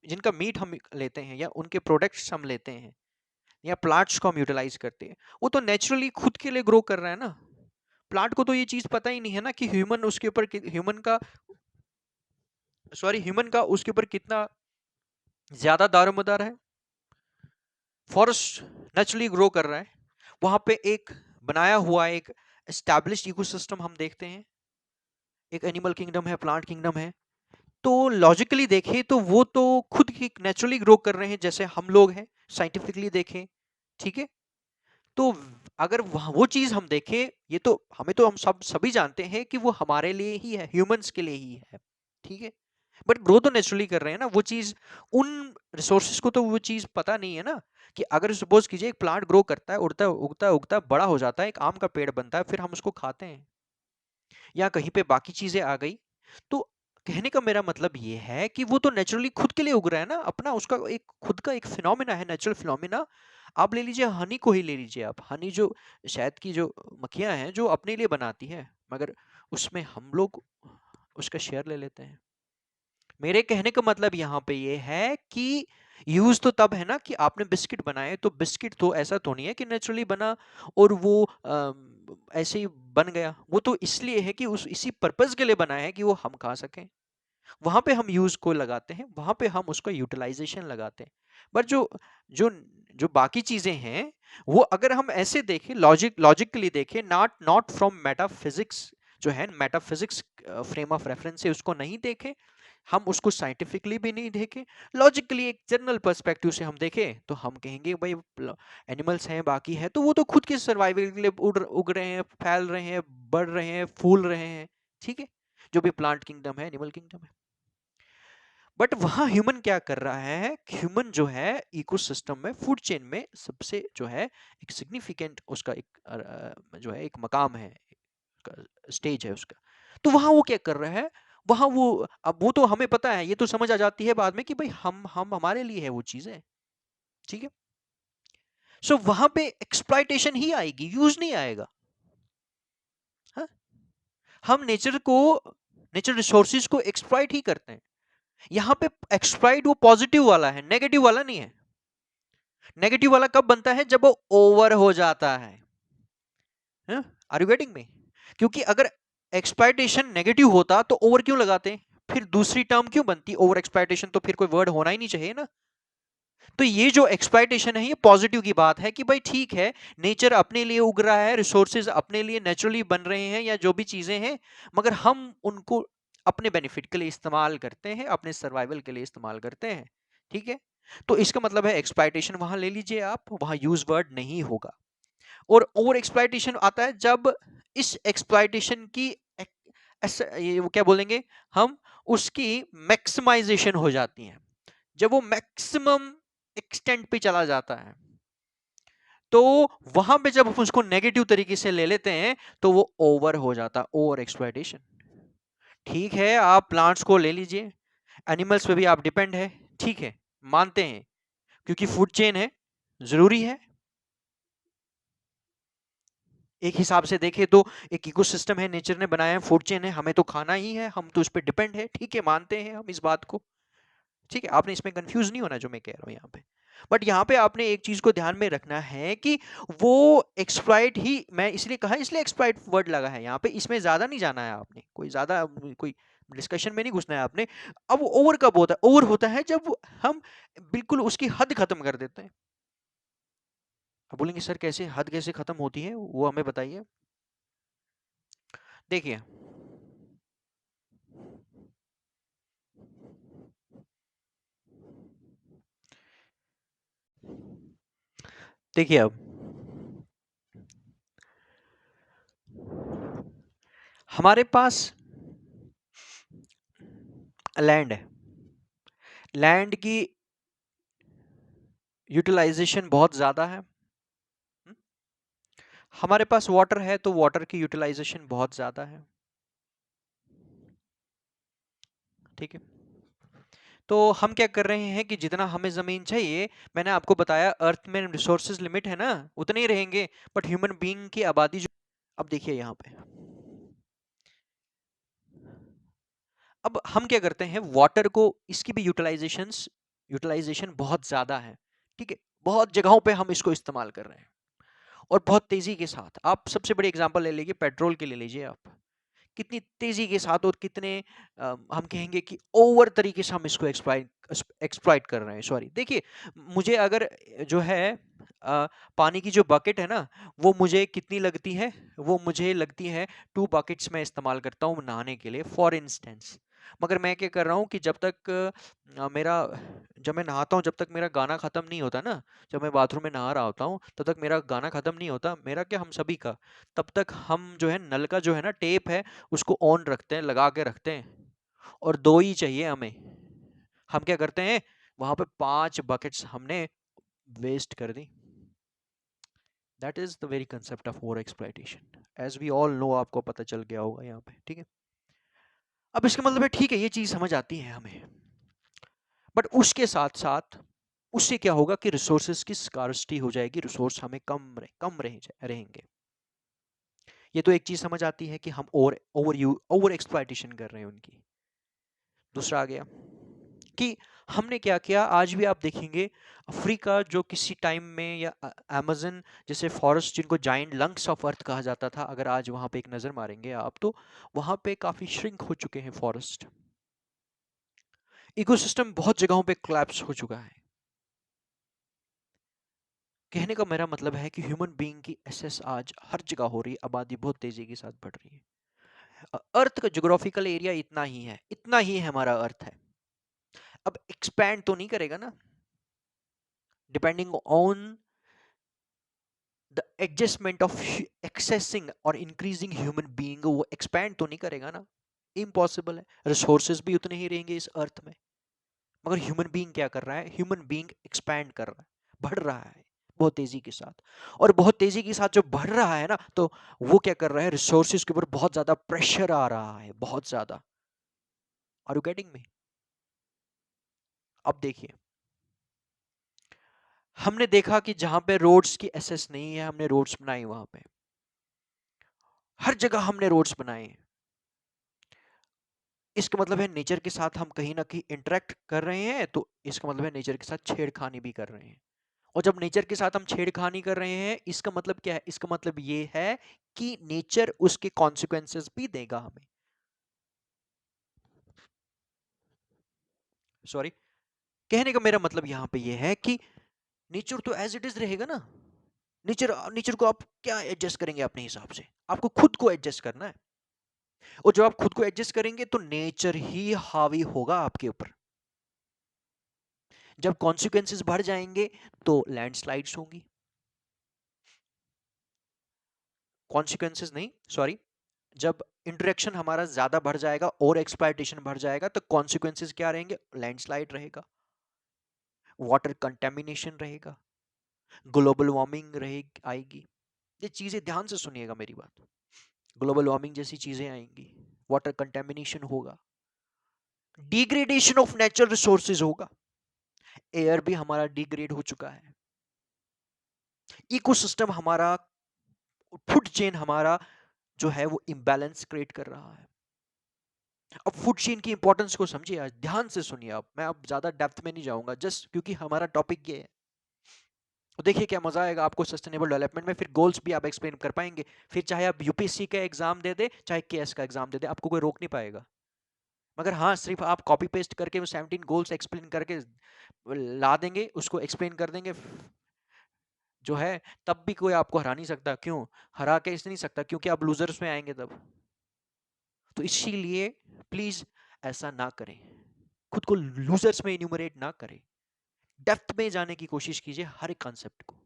जिनका मीट हम लेते हैं या उनके प्रोडक्ट्स हम लेते हैं या प्लांट्स को हम यूटिलाइज करते हैं, वो तो नेचुरली खुद के लिए ग्रो कर रहा है ना। प्लांट को तो ये चीज पता ही नहीं है ना कि ह्यूमन उसके ऊपर, ह्यूमन का उसके ऊपर कितना ज्यादा दारोमदार है। फॉरेस्ट नेचुरली ग्रो कर रहा है, वहां पे एक बनाया हुआ एक एस्टैब्लिश्ड इकोसिस्टम हम देखते हैं। एक एनिमल किंगडम है, प्लांट किंगडम है। तो लॉजिकली देखें तो वो तो खुद ही नेचुरली ग्रो कर रहे हैं जैसे हम लोग हैं, साइंटिफिकली देखें, ठीक है। तो अगर वो चीज हम देखें, ये तो हमें तो हम सभी जानते हैं कि वो हमारे लिए ही है, ह्यूमंस के लिए ही है, ठीक है। बट ग्रो तो नेचुरली कर रहे हैं ना वो चीज। उन रिसोर्सेज को तो वो चीज पता नहीं है ना, कि अगर सपोज कीजिए एक प्लांट ग्रो करता है, उड़ता है, उगता है, उगता है, बड़ा हो जाता है, एक आम का पेड़ बनता है, फिर हम उसको खाते हैं, या कहीं पे बाकी चीजें आ गई। तो कहने का मेरा मतलब ये है कि वो तो नेचुरली खुद के लिए उग रहा है ना, अपना उसका एक खुद का एक फिनोमिना है, नेचुरल फिनोमिना। आप ले लीजिए हनी को ही ले लीजिए आप, हनी जो शहद की जो मक्खियां हैं जो अपने लिए बनाती है, मगर उसमें हम लोग उसका शेयर ले लेते हैं। मेरे कहने का मतलब यहाँ पे ये है कि यूज तो तब है ना कि आपने बिस्किट बनाए, तो बिस्किट तो ऐसा तो नहीं है कि नेचुरली बना और वो ऐसे ही बन गया। वो तो इसलिए है कि उस इसी पर्पज के लिए बना है कि वो हम खा सकें। वहां पे हम यूज को लगाते हैं, वहां पे हम उसका यूटिलाइजेशन लगाते हैं। बट जो जो जो बाकी चीजें हैं, वो अगर हम ऐसे देखें, लॉजिकली देखें, नॉट नॉट फ्रॉम मेटाफिजिक्स, जो है मेटाफिजिक्स फ्रेम ऑफ रेफरेंस से उसको नहीं देखें, हम उसको साइंटिफिकली भी नहीं देखें, लॉजिकली एक जनरल पर्सपेक्टिव से हम देखें, तो हम कहेंगे भाई एनिमल्स हैं, बाकी है, तो वो तो खुद के सर्वाइवल के लिए उग रहे हैं, फैल रहे हैं, बढ़ रहे हैं, फूल रहे हैं, ठीक है। जो भी प्लांट किंगडम है, एनिमल किंगडम है। बट वहां ह्यूमन क्या कर रहा है, ह्यूमन जो है इकोसिस्टम में, फूड चेन में सबसे जो है एक सिग्निफिकेंट उसका एक जो है एक मकाम है, स्टेज है उसका। तो वहां वो क्या कर रहा है, वहां वो, अब वो तो हमें पता है, ये तो समझ आ जाती है बाद में कि भाई हम हमारे लिए है वो चीजें, ठीक है। सो वहां पे एक्सप्लॉइटेशन ही आएगी, यूज नहीं आएगा। हाँ? हम नेचर को, नेचर रिसोर्सेज को एक्सप्लॉइट ही करते हैं। यहाँ पे एक्सप्लॉइट वो पॉजिटिव वाला है, नेगेटिव वाला नहीं है। नेगेटिव वाला कब बनता है, जब वो ओवर हो जाता है। Are you getting me? क्योंकि अगर एक्सप्लॉइटेशन नेगेटिव होता तो ओवर क्यों लगाते, फिर दूसरी टर्म क्यों बनती ओवर एक्सप्लॉइटेशन, तो फिर कोई वर्ड होना ही नहीं चाहिए ना। तो ये जो एक्सप्लॉइटेशन है, ये पॉजिटिव की बात है कि भाई ठीक है, नेचर अपने लिए उग रहा है, रिसोर्सेज अपने लिए नेचुरली बन रहे हैं या जो भी चीजें हैं, मगर हम उनको अपने बेनिफिट के लिए इस्तेमाल करते हैं, अपने सर्वाइवल के लिए इस्तेमाल करते हैं, ठीक है। तो इसका मतलब है एक्सप्लॉइटेशन वहां ले लीजिए आप, वहां यूज वर्ड नहीं होगा। और ओवर एक्सप्लॉइटेशन आता है जब इस एक्सप्लॉइटेशन की ये वो क्या बोलेंगे हम, उसकी मैक्सिमाइजेशन हो जाती है, जब वो मैक्सिमम एक्सटेंट पे चला जाता है, तो वहां पे जब हम उसको नेगेटिव तरीके से ले लेते हैं, तो वो ओवर हो जाता, ओवर एक्सप्लॉइटेशन। ठीक है, आप प्लांट्स को ले लीजिए, एनिमल्स पे भी आप डिपेंड है, ठीक है, मानते हैं, क्योंकि फूड चेन है, जरूरी है। एक हिसाब से देखें तो एक इकोसिस्टम है, नेचर ने बनाया है, फूड चेन है, हमें तो खाना ही है, हम तो उस पर डिपेंड है, ठीक है, मानते हैं हम इस बात को, ठीक है। आपने इसमें कंफ्यूज नहीं होना जो मैं कह रहा हूं यहाँ पे। बट यहाँ पे आपने एक चीज को ध्यान में रखना है कि वो एक्सप्लॉइट ही, मैं इसलिए कहा, इसलिए एक्सप्लॉइट वर्ड लगा है यहाँ पे, इसमें ज्यादा नहीं जाना है आपने, कोई ज्यादा कोई डिस्कशन में नहीं घुसना है आपने। अब ओवर कब होता है, ओवर होता है जब हम बिल्कुल उसकी हद खत्म कर देते हैं। अब बोलेंगे सर कैसे, हद कैसे खत्म होती है, वो हमें बताइए। देखिए, देखिए अब हमारे पास लैंड है, लैंड की यूटिलाइजेशन बहुत ज्यादा है, हमारे पास वाटर है तो वाटर की यूटिलाइजेशन बहुत ज्यादा है, ठीक है। तो हम क्या कर रहे हैं कि जितना हमें जमीन चाहिए, मैंने आपको बताया अर्थ में रिसोर्सेज लिमिट है ना, उतने ही रहेंगे। बट ह्यूमन बीइंग की आबादी जो, अब देखिए यहाँ पे, अब हम क्या करते हैं, वाटर को, इसकी भी यूटिलाइजेशन बहुत ज्यादा है, ठीक है। बहुत जगहों पे हम इसको इस्तेमाल कर रहे हैं और बहुत तेजी के साथ। आप सबसे बड़ी एग्जांपल ले लीजिए, पेट्रोल की ले लीजिए आप, कितनी तेजी के साथ और कितने हम कहेंगे कि ओवर तरीके से हम इसको एक्सप्लॉइट कर रहे हैं। सॉरी, देखिए, मुझे अगर जो है पानी की जो बकेट है ना, वो मुझे कितनी लगती है, वो मुझे लगती है 2 बकेट्स मैं इस्तेमाल करता हूँ नहाने के लिए, फॉर इंस्टेंस। मगर मैं क्या कर रहा हूँ कि जब तक मेरा, जब मैं नहाता हूँ, जब तक मेरा गाना खत्म नहीं होता ना, जब मैं बाथरूम में नहा रहा होता हूँ तब तक मेरा गाना खत्म नहीं होता, मेरा क्या, हम सभी का, तब तक हम जो है नल का जो है ना टेप है, उसको ऑन रखते हैं, लगा के रखते हैं, और 2 ही चाहिए हमें। हम क्या करते हैं, वहां पे 5 बकेट्स हमने वेस्ट कर दी। That is the very concept of over exploitation, as we all know, आपको पता चल गया होगा यहाँ पे, ठीक है। अब इसका मतलब है, ठीक है, ये चीज समझ आती है हमें, बट उसके साथ साथ उससे क्या होगा कि रिसोर्सेज की स्कार्सिटी हो जाएगी, रिसोर्स हमें रहेंगे। ये तो एक चीज समझ आती है कि हम ओवर एक्सप्लॉइटेशन कर रहे हैं उनकी। दूसरा आ गया कि हमने क्या किया, आज भी आप देखेंगे अफ्रीका जो किसी टाइम में, या अमेज़न जैसे फॉरेस्ट जिनको जाइंट लंग्स ऑफ अर्थ कहा जाता था, अगर आज वहां पे एक नजर मारेंगे आप, तो वहां पे काफी श्रिंक हो चुके हैं फॉरेस्ट, इकोसिस्टम बहुत जगहों पे कोलैप्स हो चुका है। कहने का मेरा मतलब है कि ह्यूमन बीइंग की एसेस आज हर जगह हो रही है, आबादी बहुत तेजी के साथ बढ़ रही है। अर्थ का ज्योग्राफिकल एरिया इतना ही है, इतना ही हमारा अर्थ है, अब एक्सपैंड तो नहीं करेगा ना, depending on the adjustment of accessing और इंक्रीजिंग ह्यूमन बीइंग, वो एक्सपैंड तो नहीं करेगा ना, इम्पॉसिबल है। रिसोर्सेज भी उतने ही रहेंगे इस अर्थ में, मगर ह्यूमन बीइंग क्या कर रहा है, ह्यूमन बीइंग एक्सपैंड कर रहा है, बढ़ रहा है बहुत तेजी के साथ। और बहुत तेजी के साथ जब बढ़ रहा है ना, तो वो क्या कर रहा है, रिसोर्सेज के ऊपर बहुत ज्यादा प्रेशर आ रहा है, बहुत ज्यादा। Are you getting me? अब देखिए, हमने देखा कि जहां पे रोड्स की एसेस नहीं है, हमने रोड्स बनाए, वहां पे हर जगह हमने रोड्स बनाए। इसका मतलब है नेचर के साथ हम कहीं ना कहीं इंटरेक्ट कर रहे हैं, तो इसका मतलब है नेचर के साथ छेड़खानी भी कर रहे हैं। और जब नेचर के साथ हम छेड़खानी कर रहे हैं, इसका मतलब क्या है, इसका मतलब ये है कि नेचर उसके कॉन्सिक्वेंसेस भी देगा हमें। सॉरी, कहने का मेरा मतलब यहां पे ये है कि नेचर तो एज इट इज रहेगा ना। नेचर नेचर को आप क्या एडजस्ट करेंगे, अपने हिसाब से आपको खुद को एडजस्ट करना है। और जब आप खुद को एडजस्ट करेंगे तो नेचर ही हावी होगा आपके ऊपर। जब कॉन्सिक्वेंसेस बढ़ जाएंगे तो लैंडस्लाइड्स होंगी, कॉन्सिक्वेंसेस नहीं, सॉरी, जब इंटरेक्शन हमारा ज्यादा बढ़ जाएगा और एक्सप्लॉइटेशन बढ़ जाएगा, तो कॉन्सिक्वेंसेस क्या रहेंगे, लैंडस्लाइड रहेगा, वाटर कंटेमिनेशन रहेगा, ग्लोबल वार्मिंग रहेगी, आएगी। ये चीजें ध्यान से सुनिएगा मेरी बात, ग्लोबल वार्मिंग जैसी चीजें आएंगी, वाटर कंटेमिनेशन होगा, डिग्रेडेशन ऑफ नेचुरल रिसोर्सेज होगा, एयर भी हमारा डिग्रेड हो चुका है, इकोसिस्टम हमारा, फूड चेन हमारा जो है वो इम्बैलेंस क्रिएट कर रहा है। अब फूड चेन की इंपॉर्टेंस को समझिए, आज ध्यान से सुनिए आप, मैं अब ज्यादा डेप्थ में नहीं जाऊंगा, जस्ट क्योंकि हमारा टॉपिक ये है। तो देखिए क्या मजा आएगा आपको सस्टेनेबल डेवलपमेंट में, फिर गोल्स भी आप एक्सप्लेन कर पाएंगे। फिर चाहे आप यूपीएससी का एग्जाम दे दे, चाहे केएस का एग्जाम दे दे, आपको कोई रोक नहीं पाएगा। मगर हाँ, सिर्फ आप कॉपी पेस्ट करके वो 17 गोल्स एक्सप्लेन करके ला देंगे, उसको एक्सप्लेन कर देंगे जो है, तब भी कोई आपको हरा नहीं सकता। क्यों हरा के इस नहीं सकता, क्योंकि आप लूजर्स में आएंगे तब। तो इसीलिए प्लीज ऐसा ना करें, खुद को लूजर्स में इन्यूमरेट ना करें, डेप्थ में जाने की कोशिश कीजिए, हर एक कॉन्सेप्ट को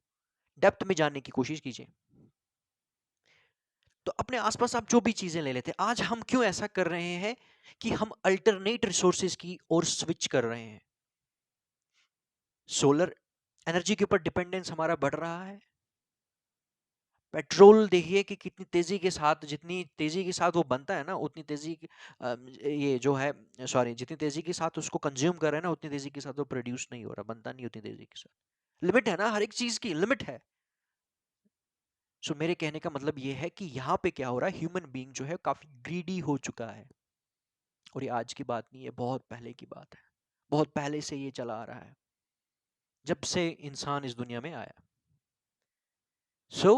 डेप्थ में जानने की कोशिश कीजिए। तो अपने आसपास आप जो भी चीजें ले लेते हैं, आज हम क्यों ऐसा कर रहे हैं कि हम अल्टरनेट रिसोर्सेज की ओर स्विच कर रहे हैं। सोलर एनर्जी के ऊपर डिपेंडेंस हमारा बढ़ रहा है, पेट्रोल देखिए कि कितनी तेजी के साथ, जितनी तेजी के साथ वो बनता है ना, उतनी तेजी ये जो है, सॉरी, जितनी तेजी के साथ उसको कंज्यूम कर रहे हैं ना, उतनी तेजी के साथ वो प्रोड्यूस नहीं हो रहा, बनता नहीं उतनी तेजी के साथ। लिमिट है ना, हर एक चीज की लिमिट है। सो मेरे कहने का मतलब ये है कि यहाँ पे क्या हो रहा है, ह्यूमन बीइंग जो है काफी ग्रीडी हो चुका है। और ये आज की बात नहीं है, बहुत पहले की बात है, बहुत पहले से ये चला आ रहा है, जब से इंसान इस दुनिया में आया। सो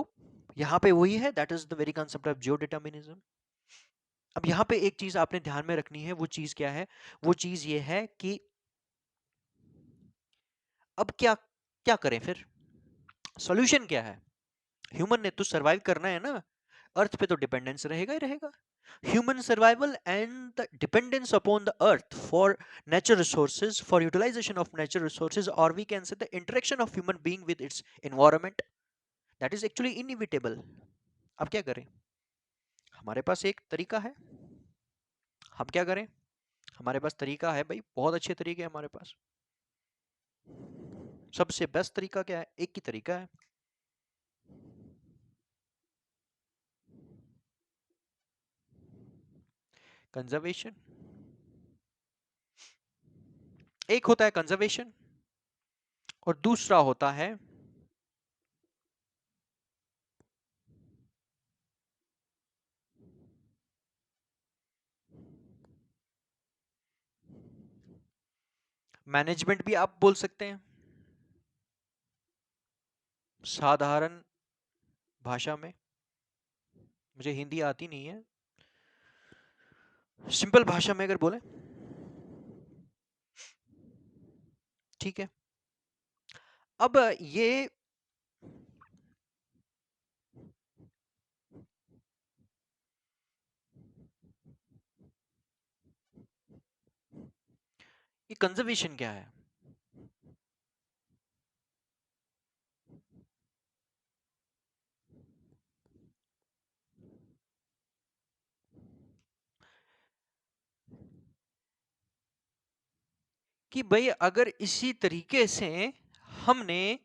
यहाँ पे वही है, that is the very concept of Jio determinism. अब यहाँ पे एक चीज आपने ध्यान में रखनी है, वो चीज क्या है? वो चीज ये है कि अब क्या क्या करें फिर? सॉल्यूशन क्या है? ह्यूमन ने तो सरवाइव करना है ना, अर्थ पे तो डिपेंडेंस रहेगा ही रहेगा। Human survival and the dependence upon the earth for natural resources, for utilization of natural resources, or we can say the interaction of human being with its environment, that is actually inevitable. अब क्या करें? हमारे पास एक तरीका है, हम क्या करें? हमारे पास तरीका है भाई, बहुत अच्छे तरीके हैं हमारे पास। सबसे बेस्ट तरीका क्या है? एक ही तरीका है, कंजर्वेशन। एक होता है कंजर्वेशन और दूसरा होता है मैनेजमेंट, भी आप बोल सकते हैं साधारण भाषा में। मुझे हिंदी आती नहीं है, सिंपल भाषा में अगर बोले, ठीक है। अब ये कंजर्वेशन क्या है? कि भाई अगर इसी तरीके से हमने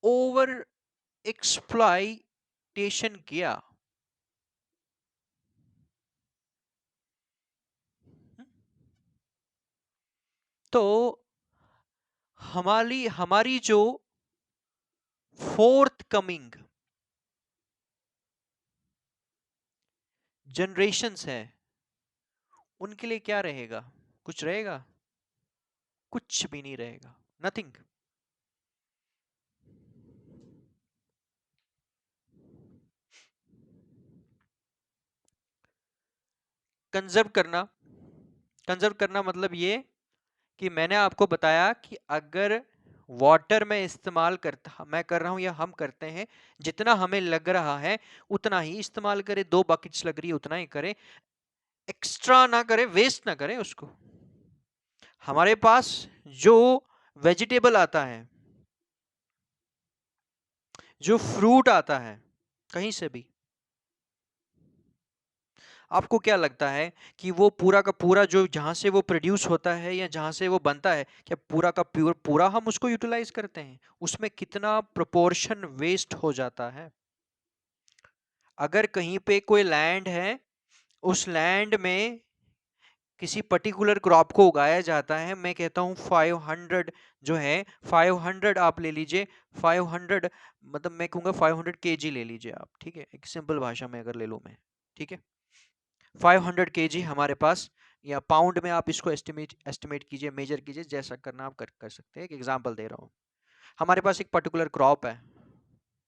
ओवर एक्सप्लॉइटेशन किया, तो हमारी हमारी जो फोर्थ कमिंग जनरेशन्स है, उनके लिए क्या रहेगा? कुछ रहेगा? कुछ भी नहीं रहेगा, नथिंग। कंजर्व करना, कंजर्व करना मतलब ये कि मैंने आपको बताया कि अगर वाटर में इस्तेमाल करता, मैं कर रहा हूं या हम करते हैं, जितना हमें लग रहा है उतना ही इस्तेमाल करें, 2 बकेट्स लग रही है उतना ही करें, एक्स्ट्रा ना करें, वेस्ट ना करें उसको। हमारे पास जो वेजिटेबल आता है, जो फ्रूट आता है कहीं से भी, आपको क्या लगता है कि वो पूरा का पूरा जो जहां से वो प्रोड्यूस होता है या जहां से वो बनता है, क्या पूरा का पूरा हम उसको यूटिलाइज करते हैं? उसमें कितना प्रोपोर्शन वेस्ट हो जाता है। अगर कहीं पे कोई लैंड है, उस लैंड में किसी पर्टिकुलर क्रॉप को उगाया जाता है, मैं कहता हूँ 500 जो है, 500 आप ले लीजिए, 500 मतलब मैं कहूँगा 500 केजी ले लीजिए आप, ठीक है, एक सिंपल भाषा में अगर ले लूँ मैं, ठीक है। 500 केजी हमारे पास, या पाउंड में आप इसको एस्टिमेट एस्टिमेट कीजिए, मेजर कीजिए, जैसा करना आप कर सकते हैं। एक एग्जांपल दे रहा हूँ, हमारे पास एक पर्टिकुलर क्रॉप है,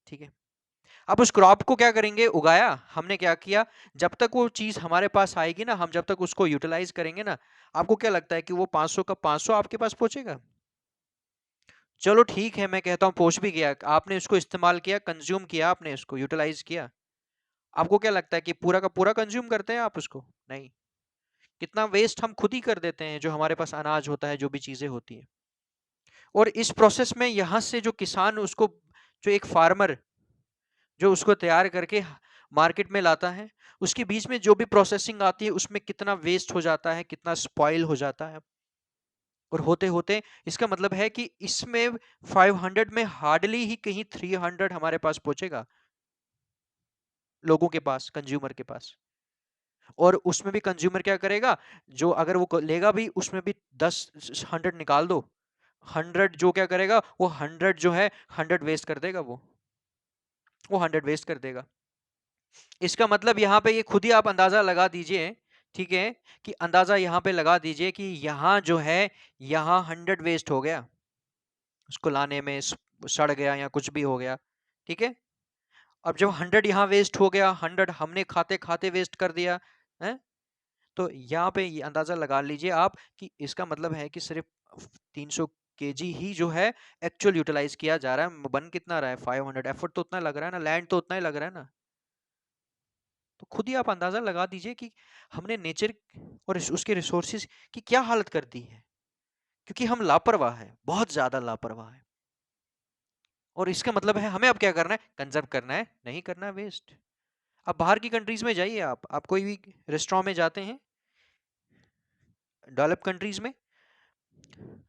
ठीक है। अब उस क्रॉप को क्या करेंगे? उगाया हमने, क्या किया? जब तक वो चीज हमारे पास आएगी ना, हम जब तक उसको यूटिलाइज करेंगे ना, आपको क्या लगता है कि वो 500 का 500 आपके पास पहुंचेगा? चलो ठीक है, मैं कहता हूँ पहुंच भी गया, आपने उसको इस्तेमाल किया, कंज्यूम किया, आपने उसको यूटिलाइज किया, आपको क्या लगता है कि पूरा का पूरा कंज्यूम करते हैं आप उसको? नहीं। कितना वेस्ट हम खुद ही कर देते हैं, जो हमारे पास अनाज होता है, जो भी चीजें होती है। और इस प्रोसेस में यहां से जो किसान उसको, जो एक फार्मर जो उसको तैयार करके मार्केट में लाता है, उसके बीच में जो भी प्रोसेसिंग आती है, उसमें कितना वेस्ट हो जाता है, कितना स्पॉइल हो जाता है। और होते होते इसका मतलब है कि इसमें 500 में हार्डली ही कहीं 300 हमारे पास पहुंचेगा, लोगों के पास, कंज्यूमर के पास। और उसमें भी कंज्यूमर क्या करेगा, जो अगर वो लेगा भी उसमें भी 10 100 निकाल दो, 100 जो क्या करेगा, वो 100 जो है 100 वेस्ट कर देगा, वो 100 वेस्ट कर देगा। इसका मतलब यहाँ पे ये खुद ही आप अंदाजा लगा दीजिए, ठीक है, कि अंदाजा यहाँ पे लगा दीजिए कि यहाँ जो है, यहाँ 100 वेस्ट हो गया, उसको लाने में सड़ गया या कुछ भी हो गया, ठीक है। अब जब 100 यहाँ वेस्ट हो गया, 100 हमने खाते खाते वेस्ट कर दिया है, तो यहाँ पे ये अंदाजा लगा लीजिए आप कि इसका मतलब है कि सिर्फ 300 केजी ही जो है एक्चुअल यूटिलाइज किया जा रहा है। बन कितना रहा है, 500, एफर्ट तो उतना लग रहा है ना, लैंड तो उतना ही लग रहा है ना। तो खुद ही आप अंदाजा लगा दीजिए कि हमने नेचर और उसके रिसोर्सेज की क्या हालत कर दी है, क्योंकि हम लापरवाह है, बहुत ज्यादा लापरवाह है। और इसका मतलब है हमें अब क्या करना है, कंजर्व करना है, नहीं करना है वेस्ट। अब बाहर की कंट्रीज में जाइए, आप कोई भी रेस्टोरेंट में जाते हैं डेवलप कंट्रीज में,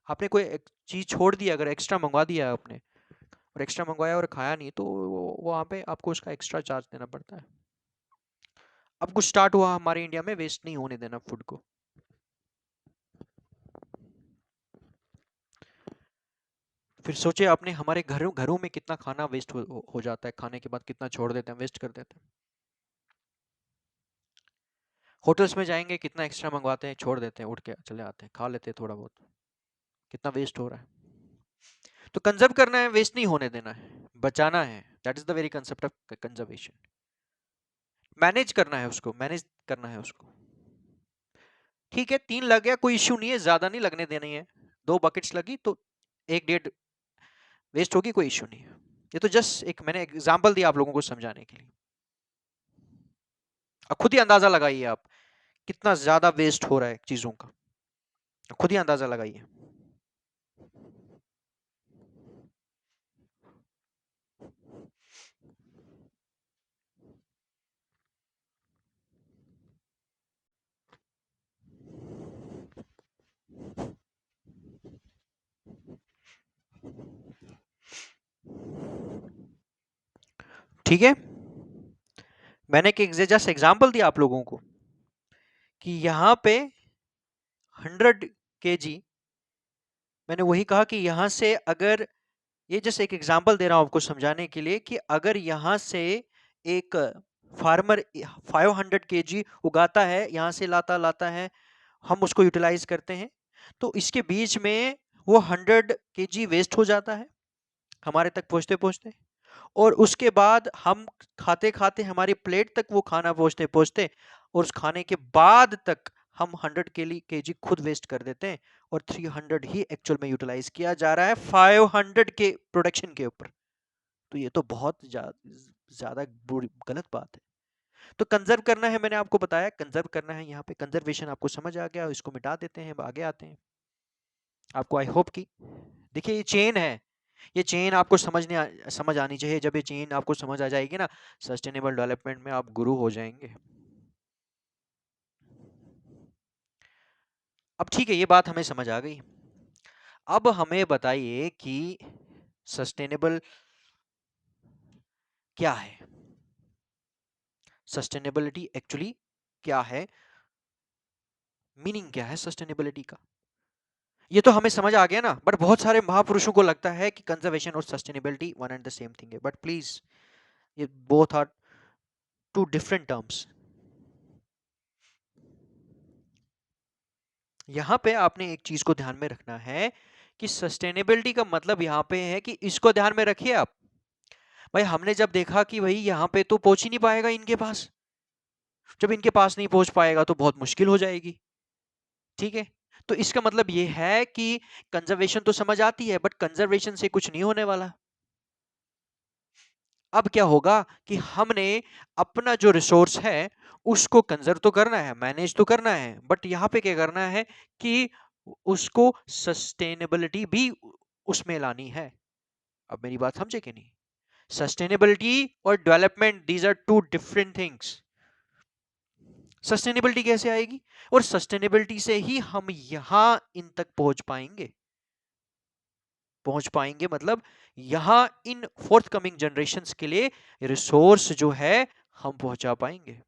आपने कोई एक चीज छोड़ दी, अगर एक्स्ट्रा मंगवा दिया आपने और एक्स्ट्रा मंगवाया और खाया नहीं, तो वहाँ पे आपको उसका एक्स्ट्रा चार्ज देना पड़ता है। अब कुछ स्टार्ट हुआ हमारे इंडिया में वेस्ट नहीं होने देना फूड को। फिर सोचिए आपने, हमारे घरों घरों में कितना खाना वेस्ट हो जाता है, खाने के बाद कितना छोड़ देते हैं, वेस्ट कर देते हैं। होटल्स में जाएंगे, कितना एक्स्ट्रा मंगवाते हैं, छोड़ देते हैं, उठ के चले आते हैं, खा लेते हैं थोड़ा बहुत, कितना वेस्ट हो रहा है। तो कंजर्व करना है, वेस्ट नहीं होने देना है, बचाना है। That is the very concept of conservation. Manage करना है उसको, मैनेज करना है उसको। ठीक है, 3 लग गया, कोई इश्यू नहीं है, ज्यादा नहीं लगने देनी है। 2 बकेट्स लगी तो 1 1.5 वेस्ट होगी, कोई इश्यू नहीं है। ये तो जस्ट एक मैंने एग्जांपल दिया आप लोगों को समझाने के लिए। अब खुद ही अंदाजा लगाइए आप कितना ज्यादा वेस्ट हो रहा है चीजों का, खुद ही अंदाजा लगाइए। ठीक है, मैंने एक जस्ट एग्जांपल दिया आप लोगों को कि यहाँ पे 100 केजी, मैंने वही कहा कि यहाँ से अगर, ये जस्ट एक एग्जांपल दे रहा हूँ आपको समझाने के लिए, कि अगर यहाँ से एक फार्मर 500 केजी उगाता है, यहाँ से लाता लाता है, हम उसको यूटिलाइज करते हैं, तो इसके बीच में वो 100 केजी वेस्ट हो जाता है हमारे तक पहुंचते पहुंचते। और उसके बाद हम खाते खाते हमारी प्लेट तक वो खाना पहुंचते पहुंचते, और उस खाने के बाद तक हम 100 केजी खुद वेस्ट कर देते हैं, और 300 ही एक्चुअल में यूटिलाइज किया जा रहा है 500 के प्रोडक्शन के ऊपर। तो ये तो बहुत ज्यादा बुरी गलत बात है। तो कंजर्व करना है, मैंने आपको बताया कंजर्व करना है। यहाँ पे कंजर्वेशन आपको समझ आ गया, इसको मिटा देते हैं, आगे आते हैं। आपको आई होप कि देखिए ये चेन है, ये चेन आपको समझ आनी चाहिए। जब ये चेन आपको समझ आ जाएगी ना, सस्टेनेबल डेवलपमेंट में आप गुरु हो जाएंगे। अब ठीक है, ये बात हमें समझ आ गई। अब हमें बताइए कि सस्टेनेबल क्या है, सस्टेनेबिलिटी एक्चुअली क्या है, मीनिंग क्या है सस्टेनेबिलिटी का। ये तो हमें समझ आ गया ना, बट बहुत सारे महापुरुषों को लगता है कि कंजर्वेशन और sustainability one and the same thing है, बट प्लीज, ये both are two different terms. यहाँ पे आपने एक चीज को ध्यान में रखना है कि सस्टेनेबिलिटी का मतलब यहाँ पे है कि इसको ध्यान में रखिए आप। भाई हमने जब देखा कि भाई यहाँ पे तो पहुंच ही नहीं पाएगा इनके पास, जब इनके पास नहीं पहुंच पाएगा तो बहुत मुश्किल हो जाएगी, ठीक है। तो इसका मतलब ये है कि कंजर्वेशन तो समझ आती है, बट कंजर्वेशन से कुछ नहीं होने वाला। अब क्या होगा कि हमने अपना जो रिसोर्स है उसको कंजर्व तो करना है, मैनेज तो करना है, बट यहाँ पे क्या करना है कि उसको सस्टेनेबिलिटी भी उसमें लानी है। अब मेरी बात समझे कि नहीं, सस्टेनेबिलिटी और development, these are two different things. Sustainability कैसे आएगी? और सस्टेनेबिलिटी से ही हम यहां इन तक पहुंच पाएंगे मतलब यहां इन फोर्थ कमिंग जनरेशंस के लिए रिसोर्स जो है हम पहुंचा पाएंगे।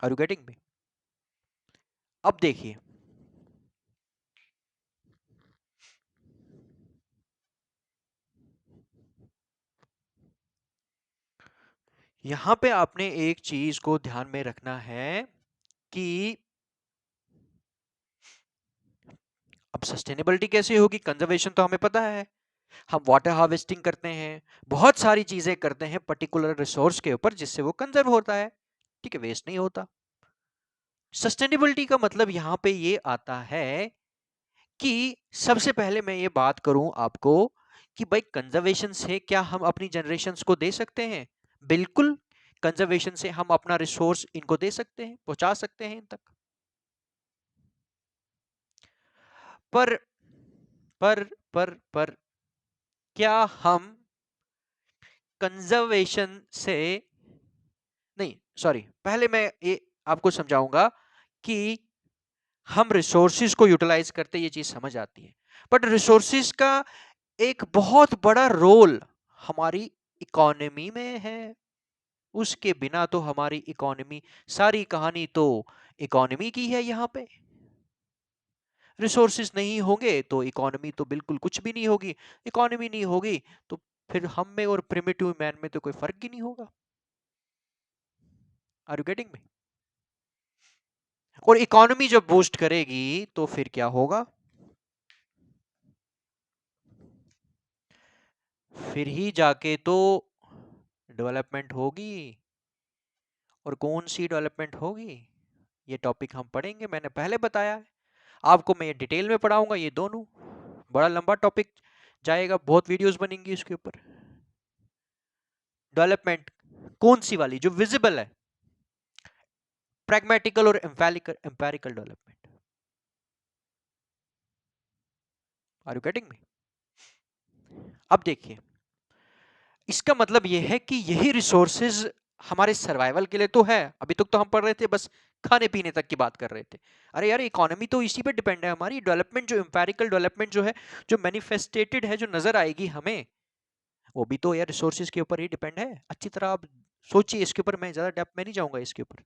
Are you getting me? अब देखिए, यहां पे आपने एक चीज को ध्यान में रखना है कि अब सस्टेनेबिलिटी कैसे होगी? कंजर्वेशन तो हमें पता है, हम वाटर हार्वेस्टिंग करते हैं, बहुत सारी चीजें करते हैं पर्टिकुलर रिसोर्स के ऊपर जिससे वो कंजर्व होता है, ठीक है, वेस्ट नहीं होता। सस्टेनेबिलिटी का मतलब यहां पे ये आता है कि सबसे पहले मैं ये बात करूं आपको कि भाई कंजर्वेशन से क्या हम अपनी जनरेशंस को दे सकते हैं? बिल्कुल, कंजर्वेशन से हम अपना रिसोर्स इनको दे सकते हैं, पहुंचा सकते हैं इन तक। पर पर क्या हम कंजर्वेशन से, नहीं सॉरी, पहले मैं ये आपको समझाऊंगा कि हम रिसोर्सिस को यूटिलाइज करते ये चीज समझ आती है, बट रिसोर्सिस का एक बहुत बड़ा रोल हमारी इकोनॉमी में है। उसके बिना तो हमारी इकोनॉमी, सारी कहानी तो इकोनॉमी की है। यहाँ पे रिसोर्सेज नहीं होंगे तो इकोनॉमी तो बिल्कुल कुछ भी नहीं होगी। इकोनॉमी नहीं होगी तो फिर हम में और प्रिमिटिव मैन में तो कोई फर्क ही नहीं होगा। Are you getting me? और इकोनॉमी जब बूस्ट करेगी तो फिर क्या होगा? फिर ही जाके तो डेवलपमेंट होगी। और कौन सी डेवलपमेंट होगी ये टॉपिक हम पढ़ेंगे, मैंने पहले बताया है आपको, मैं ये डिटेल में पढ़ाऊंगा ये दोनों। बड़ा लंबा टॉपिक जाएगा, बहुत वीडियोस बनेंगी इसके ऊपर। डेवलपमेंट कौन सी वाली जो विजिबल है, प्रैग्मेटिकल और empirical development. Are you getting me? अब देखिए, इसका मतलब यह है कि यही रिसोर्सेज हमारे सर्वाइवल के लिए तो है। अभी तक तो हम पढ़ रहे थे बस खाने पीने तक की बात कर रहे थे। अरे यार, इकोनॉमी तो इसी पे डिपेंड है हमारी। डेवलपमेंट जो एम्पेरिकल डेवलपमेंट जो है, जो मैनिफेस्टेटेड है, जो नजर आएगी हमें, वो भी तो यार रिसोर्सेज के ऊपर ही डिपेंड है। अच्छी तरह आप सोचिए इसके ऊपर, मैं ज्यादा डेप्थ में नहीं जाऊंगा इसके ऊपर,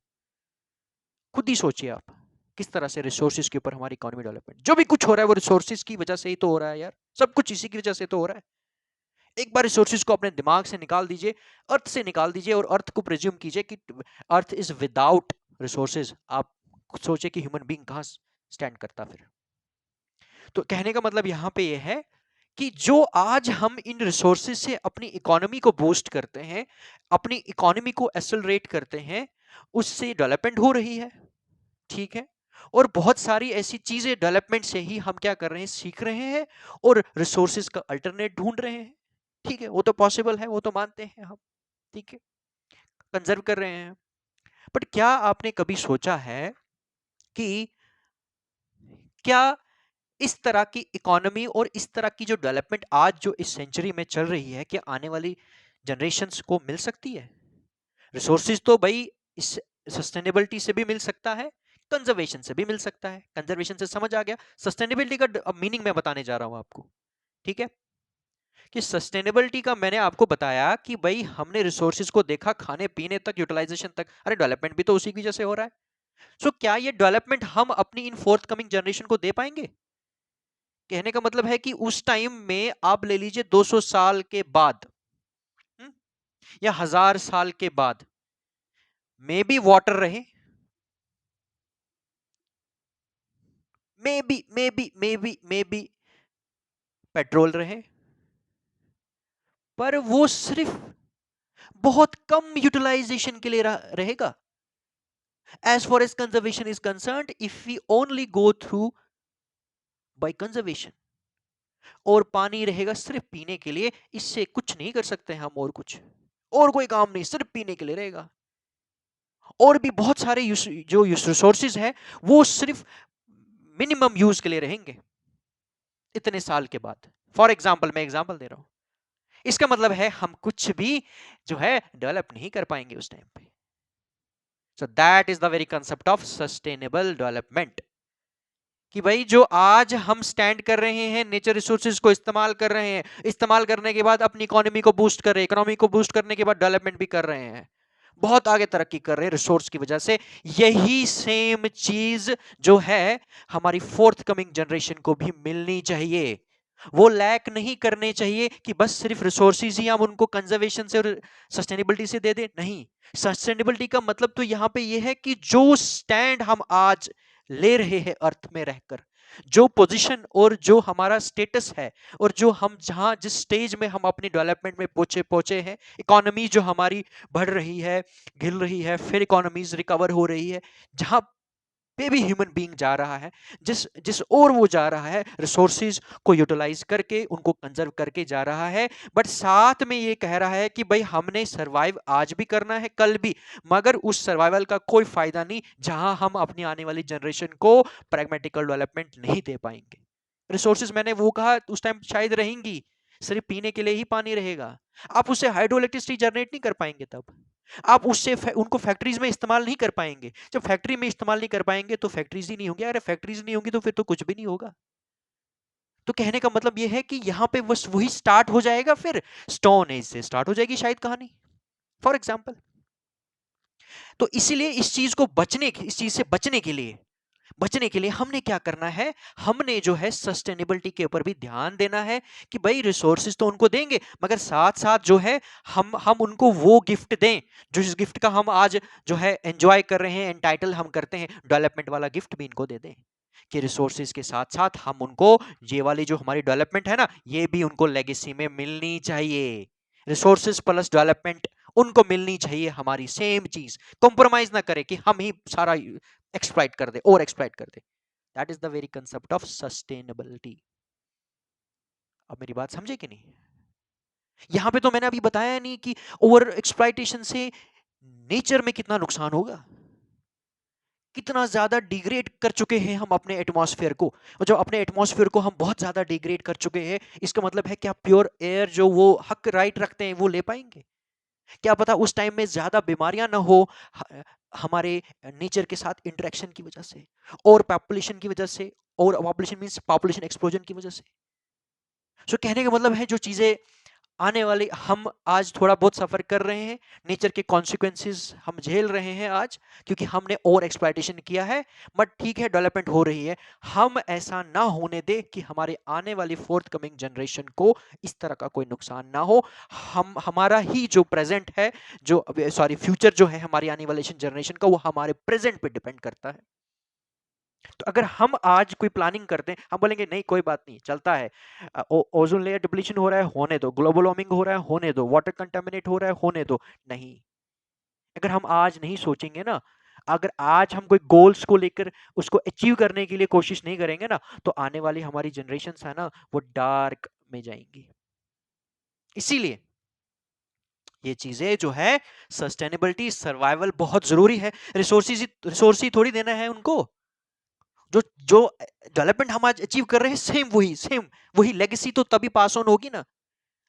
खुद ही सोचिए आप किस तरह से रिसोर्सेज के ऊपर हमारी इकोनॉमी डेवलपमेंट, जो भी कुछ हो रहा है वो रिसोर्सेज की वजह से ही तो हो रहा है यार। सब कुछ इसी की वजह से तो हो रहा है। एक बार रिसोर्सेज को अपने दिमाग से निकाल दीजिए, अर्थ से निकाल दीजिए, और अर्थ को प्रिज्यूम कीजिए कि अर्थ इज विदाउट रिसोर्सेज। आप सोचिए कि ह्यूमन बीइंग कहां स्टैंड करता फिर। तो कहने का मतलब यहां पे यह है कि जो आज हम इन रिसोर्सेज से अपनी इकोनॉमी को बूस्ट करते हैं, अपनी इकोनॉमी को एक्सेलरेट करते हैं, उससे डेवलपमेंट हो रही है, ठीक है। और बहुत सारी ऐसी चीजें डेवलपमेंट से ही हम क्या कर रहे हैं, सीख रहे हैं और रिसोर्सेज का अल्टरनेट ढूंढ रहे हैं, ठीक है। वो तो पॉसिबल है, वो तो मानते हैं हम, ठीक है, कंजर्व कर रहे हैं। बट क्या आपने कभी सोचा है कि क्या इस तरह की इकोनॉमी और इस तरह की जो डेवलपमेंट आज जो इस सेंचुरी में चल रही है, क्या आने वाली जनरेशन्स को मिल सकती है? रिसोर्सेज तो भाई इस सस्टेनेबिलिटी से भी मिल सकता है, कंजर्वेशन से भी मिल सकता है। कंजर्वेशन से समझ आ गया, सस्टेनेबिलिटी का मीनिंग मैं बताने जा रहा हूं आपको, ठीक है। कि सस्टेनेबिलिटी का मैंने आपको बताया कि भाई हमने रिसोर्सेज को देखा खाने पीने तक, यूटिलाइजेशन तक, अरे डेवलपमेंट भी तो उसी की वजह से हो रहा है। सो क्या ये डेवलपमेंट हम अपनी इन फोर्थ कमिंग जनरेशन को दे पाएंगे? कहने का मतलब है कि उस टाइम में आप ले लीजिए 200 साल के बाद, हम्म, या 1000 साल के बाद, मे बी वाटर रहे, मे बी पेट्रोल रहे, पर वो सिर्फ बहुत कम यूटिलाइजेशन के लिए रहेगा। As far as conservation is concerned, if we only go through by conservation, और पानी रहेगा सिर्फ पीने के लिए, इससे कुछ नहीं कर सकते हम, और कुछ और कोई काम नहीं, सिर्फ पीने के लिए रहेगा। और भी बहुत सारे जो रिसोर्सेज है वो सिर्फ मिनिमम यूज के लिए रहेंगे इतने साल के बाद। फॉर एग्जाम्पल, मैं एग्जाम्पल दे रहा हूं, इसका मतलब है हम कुछ भी जो है डेवलप नहीं कर पाएंगे उस टाइम पे। So that is the very concept of sustainable development, कि भाई जो आज हम स्टैंड कर रहे हैं, नेचर रिसोर्सेज को इस्तेमाल कर रहे हैं, इस्तेमाल करने के बाद अपनी इकोनॉमी को बूस्ट कर रहे हैं, इकोनॉमी को बूस्ट करने के बाद डेवलपमेंट भी कर रहे हैं, बहुत आगे तरक्की कर रहे हैं रिसोर्स की वजह से। यही सेम चीज जो है हमारी फोर्थ कमिंग जनरेशन को भी मिलनी चाहिए। वो लैक नहीं करने चाहिए कि बस सिर्फ रिसोर्सेज ही हम उनको कंजर्वेशन से और सस्टेनेबिलिटी से दे दे, नहीं। सस्टेनेबिलिटी का मतलब तो यहां पे ये है कि जो स्टैंड हम आज ले रहे हैं अर्थ में रहकर, जो पोजीशन और जो हमारा स्टेटस है, और जो हम जहां जिस स्टेज में हम अपनी डेवलपमेंट में पहुंचे पहुंचे हैं, इकोनॉमी जो हमारी बढ़ रही है, गिर रही है, फिर इकोनॉमीज रिकवर हो रही है, जहां पे भी ह्यूमन बीइंग जा रहा है, जिस जिस और वो जा रहा है, रिसोर्सेज को यूटिलाइज करके उनको कंजर्व करके जा रहा है, बट साथ में ये कह रहा है कि भाई हमने सरवाइव आज भी करना है, कल भी, मगर उस सर्वाइवल का कोई फायदा नहीं जहां हम अपनी आने वाली जनरेशन को प्रैग्मेटिकल डेवलपमेंट नहीं दे पाएंगे। रिसोर्सेज मैंने वो कहा उस टाइम शायद रहेंगी, सिर्फ पीने के लिए ही पानी रहेगा, आप उससे हाइड्रो इलेक्ट्रिसिटी जनरेट नहीं कर पाएंगे, तब आप उससे उनको फैक्ट्रीज में इस्तेमाल नहीं कर पाएंगे। जब फैक्ट्री में इस्तेमाल नहीं कर पाएंगे तो फैक्ट्रीज ही नहीं होंगी, अगर फैक्ट्रीज नहीं होंगी तो फिर तो कुछ भी नहीं होगा। तो कहने का मतलब यह है कि यहां पे बस वही स्टार्ट हो जाएगा, फिर स्टोन एज से स्टार्ट हो जाएगी शायद कहानी, फॉर एग्जाम्पल। तो इसीलिए इस चीज से बचने के लिए हमने क्या करना है, हमने जो है सस्टेनेबिलिटी के ऊपर भी ध्यान देना है कि भाई रिसोर्सेज तो उनको देंगे, मगर साथ साथ जो है हम उनको वो गिफ्ट दें जो इस गिफ्ट का हम आज जो है एंजॉय कर रहे हैं, एंटाइटल हम करते हैं, डेवलपमेंट वाला गिफ्ट भी इनको दे दें, कि रिसोर्सेज के साथ साथ हम उनको ये वाली जो हमारी डेवलपमेंट है ना, ये भी उनको लेगेसी में मिलनी चाहिए। रिसोर्सेज प्लस डेवलपमेंट उनको मिलनी चाहिए, हमारी सेम चीज, कॉम्प्रोमाइज ना करे कि हम ही सारा एक्सप्लॉइट कर दे और एक्सप्लॉइट कर दे। That is the very concept of sustainability. अब मेरी बात समझे कि नहीं? यहां पे तो मैंने अभी बताया नहीं कि ओवर एक्सप्लॉइटेशन से नेचर में कितना नुकसान होगा, कितना ज्यादा डिग्रेड कर चुके हैं हम अपने एटमॉस्फेयर को, और जब अपने एटमॉस्फेयर को हम बहुत ज्यादा डिग्रेड कर चुके हैं, इसका मतलब है क्या प्योर एयर जो वो हक राइट रखते हैं वो ले पाएंगे? क्या पता उस टाइम में ज्यादा बीमारियां ना हो हमारे नेचर के साथ इंटरेक्शन की वजह से, और पॉपुलेशन की वजह से, और पॉपुलेशन मींस पॉपुलेशन एक्सप्लोजन की वजह से। सो कहने का मतलब है जो चीजें आने वाली हम आज थोड़ा बहुत सफर कर रहे हैं, नेचर के कॉन्सिक्वेंसेस हम झेल रहे हैं आज, क्योंकि हमने ओवर एक्सप्लॉइटेशन किया है, बट ठीक है डेवलपमेंट हो रही है, हम ऐसा ना होने दे कि हमारे आने वाली फोर्थ कमिंग जनरेशन को इस तरह का कोई नुकसान ना हो। हम हमारा ही जो प्रेजेंट है, जो सॉरी फ्यूचर जो है हमारी आने वाली जनरेशन का, वो हमारे प्रेजेंट पे डिपेंड करता है। तो अगर हम आज कोई प्लानिंग करते हैं, हम बोलेंगे नहीं कोई बात नहीं चलता है, ओजोन लेयर डिप्लीशन हो रहा है होने दो, ग्लोबल वार्मिंग हो रहा है होने दो, वाटर कंटामिनेट हो रहा है होने दो, नहीं। अगर हम आज नहीं सोचेंगे ना, अगर आज हम कोई गोल्स को लेकर उसको अचीव करने के लिए कोशिश नहीं करेंगे ना, तो आने वाली हमारी जनरेशन है ना, वो डार्क में जाएंगी। इसीलिए ये चीजें जो है सस्टेनेबिलिटी, सर्वाइवल बहुत जरूरी है। रिसोर्स ही थोड़ी देना है उनको, जो जो डेवलपमेंट हम आज अचीव कर रहे हैं, सेम वही लेगेसी तो तभी पास ऑन होगी ना,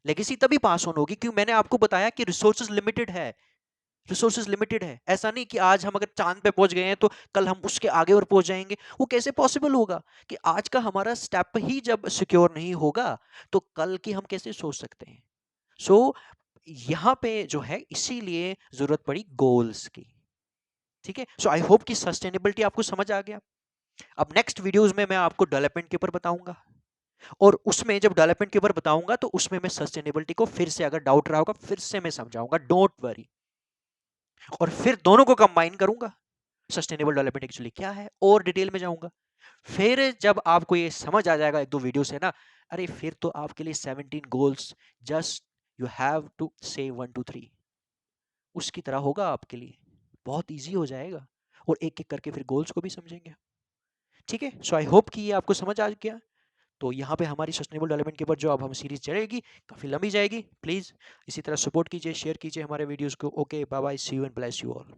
लेगेसी तभी पास ऑन होगी क्योंकि मैंने आपको बताया कि रिसोर्सेज लिमिटेड है, रिसोर्सेज लिमिटेड है। ऐसा नहीं कि आज हम अगर चांद पे पहुंच गए हैं तो कल हम उसके आगे और पहुंच जाएंगे, वो कैसे पॉसिबल होगा? कि आज का हमारा स्टेप ही जब सिक्योर नहीं होगा तो कल की हम कैसे सोच सकते हैं? सो यहाँ पे जो है इसीलिए जरूरत पड़ी गोल्स की। ठीक है, सो आई होप कि सस्टेनेबिलिटी आपको समझ आ गया। अब नेक्स्ट वीडियोस में मैं आपको डेवलपमेंट के ऊपर बताऊंगा, और उसमें जब डेवलपमेंट के ऊपर बताऊंगा तो उसमें मैं सस्टेनेबिलिटी को फिर से, अगर डाउट रहा होगा, फिर से मैं समझाऊंगा, डोंट वरी। और फिर दोनों को कंबाइन करूंगा, सस्टेनेबल डेवलपमेंट एक्चुअली क्या है, और डिटेल में जाऊंगा। फिर जब आपको ये समझ आ जाएगा एक दो वीडियो से ना, अरे फिर तो आपके लिए 17 goals, just you have to say 1 2 3, उसकी तरह होगा आपके लिए, बहुत ईजी हो जाएगा, और एक एक करके फिर गोल्स को भी समझेंगे। ठीक है, सो आई होप कि ये आपको समझ आ गया। तो यहाँ पे हमारी सस्टेनेबल डेवलपमेंट के ऊपर जो अब हम सीरीज चलेगी, काफ़ी लंबी जाएगी। प्लीज़ इसी तरह सपोर्ट कीजिए, शेयर कीजिए हमारे वीडियोस को। Okay, bye bye, see you and bless you all.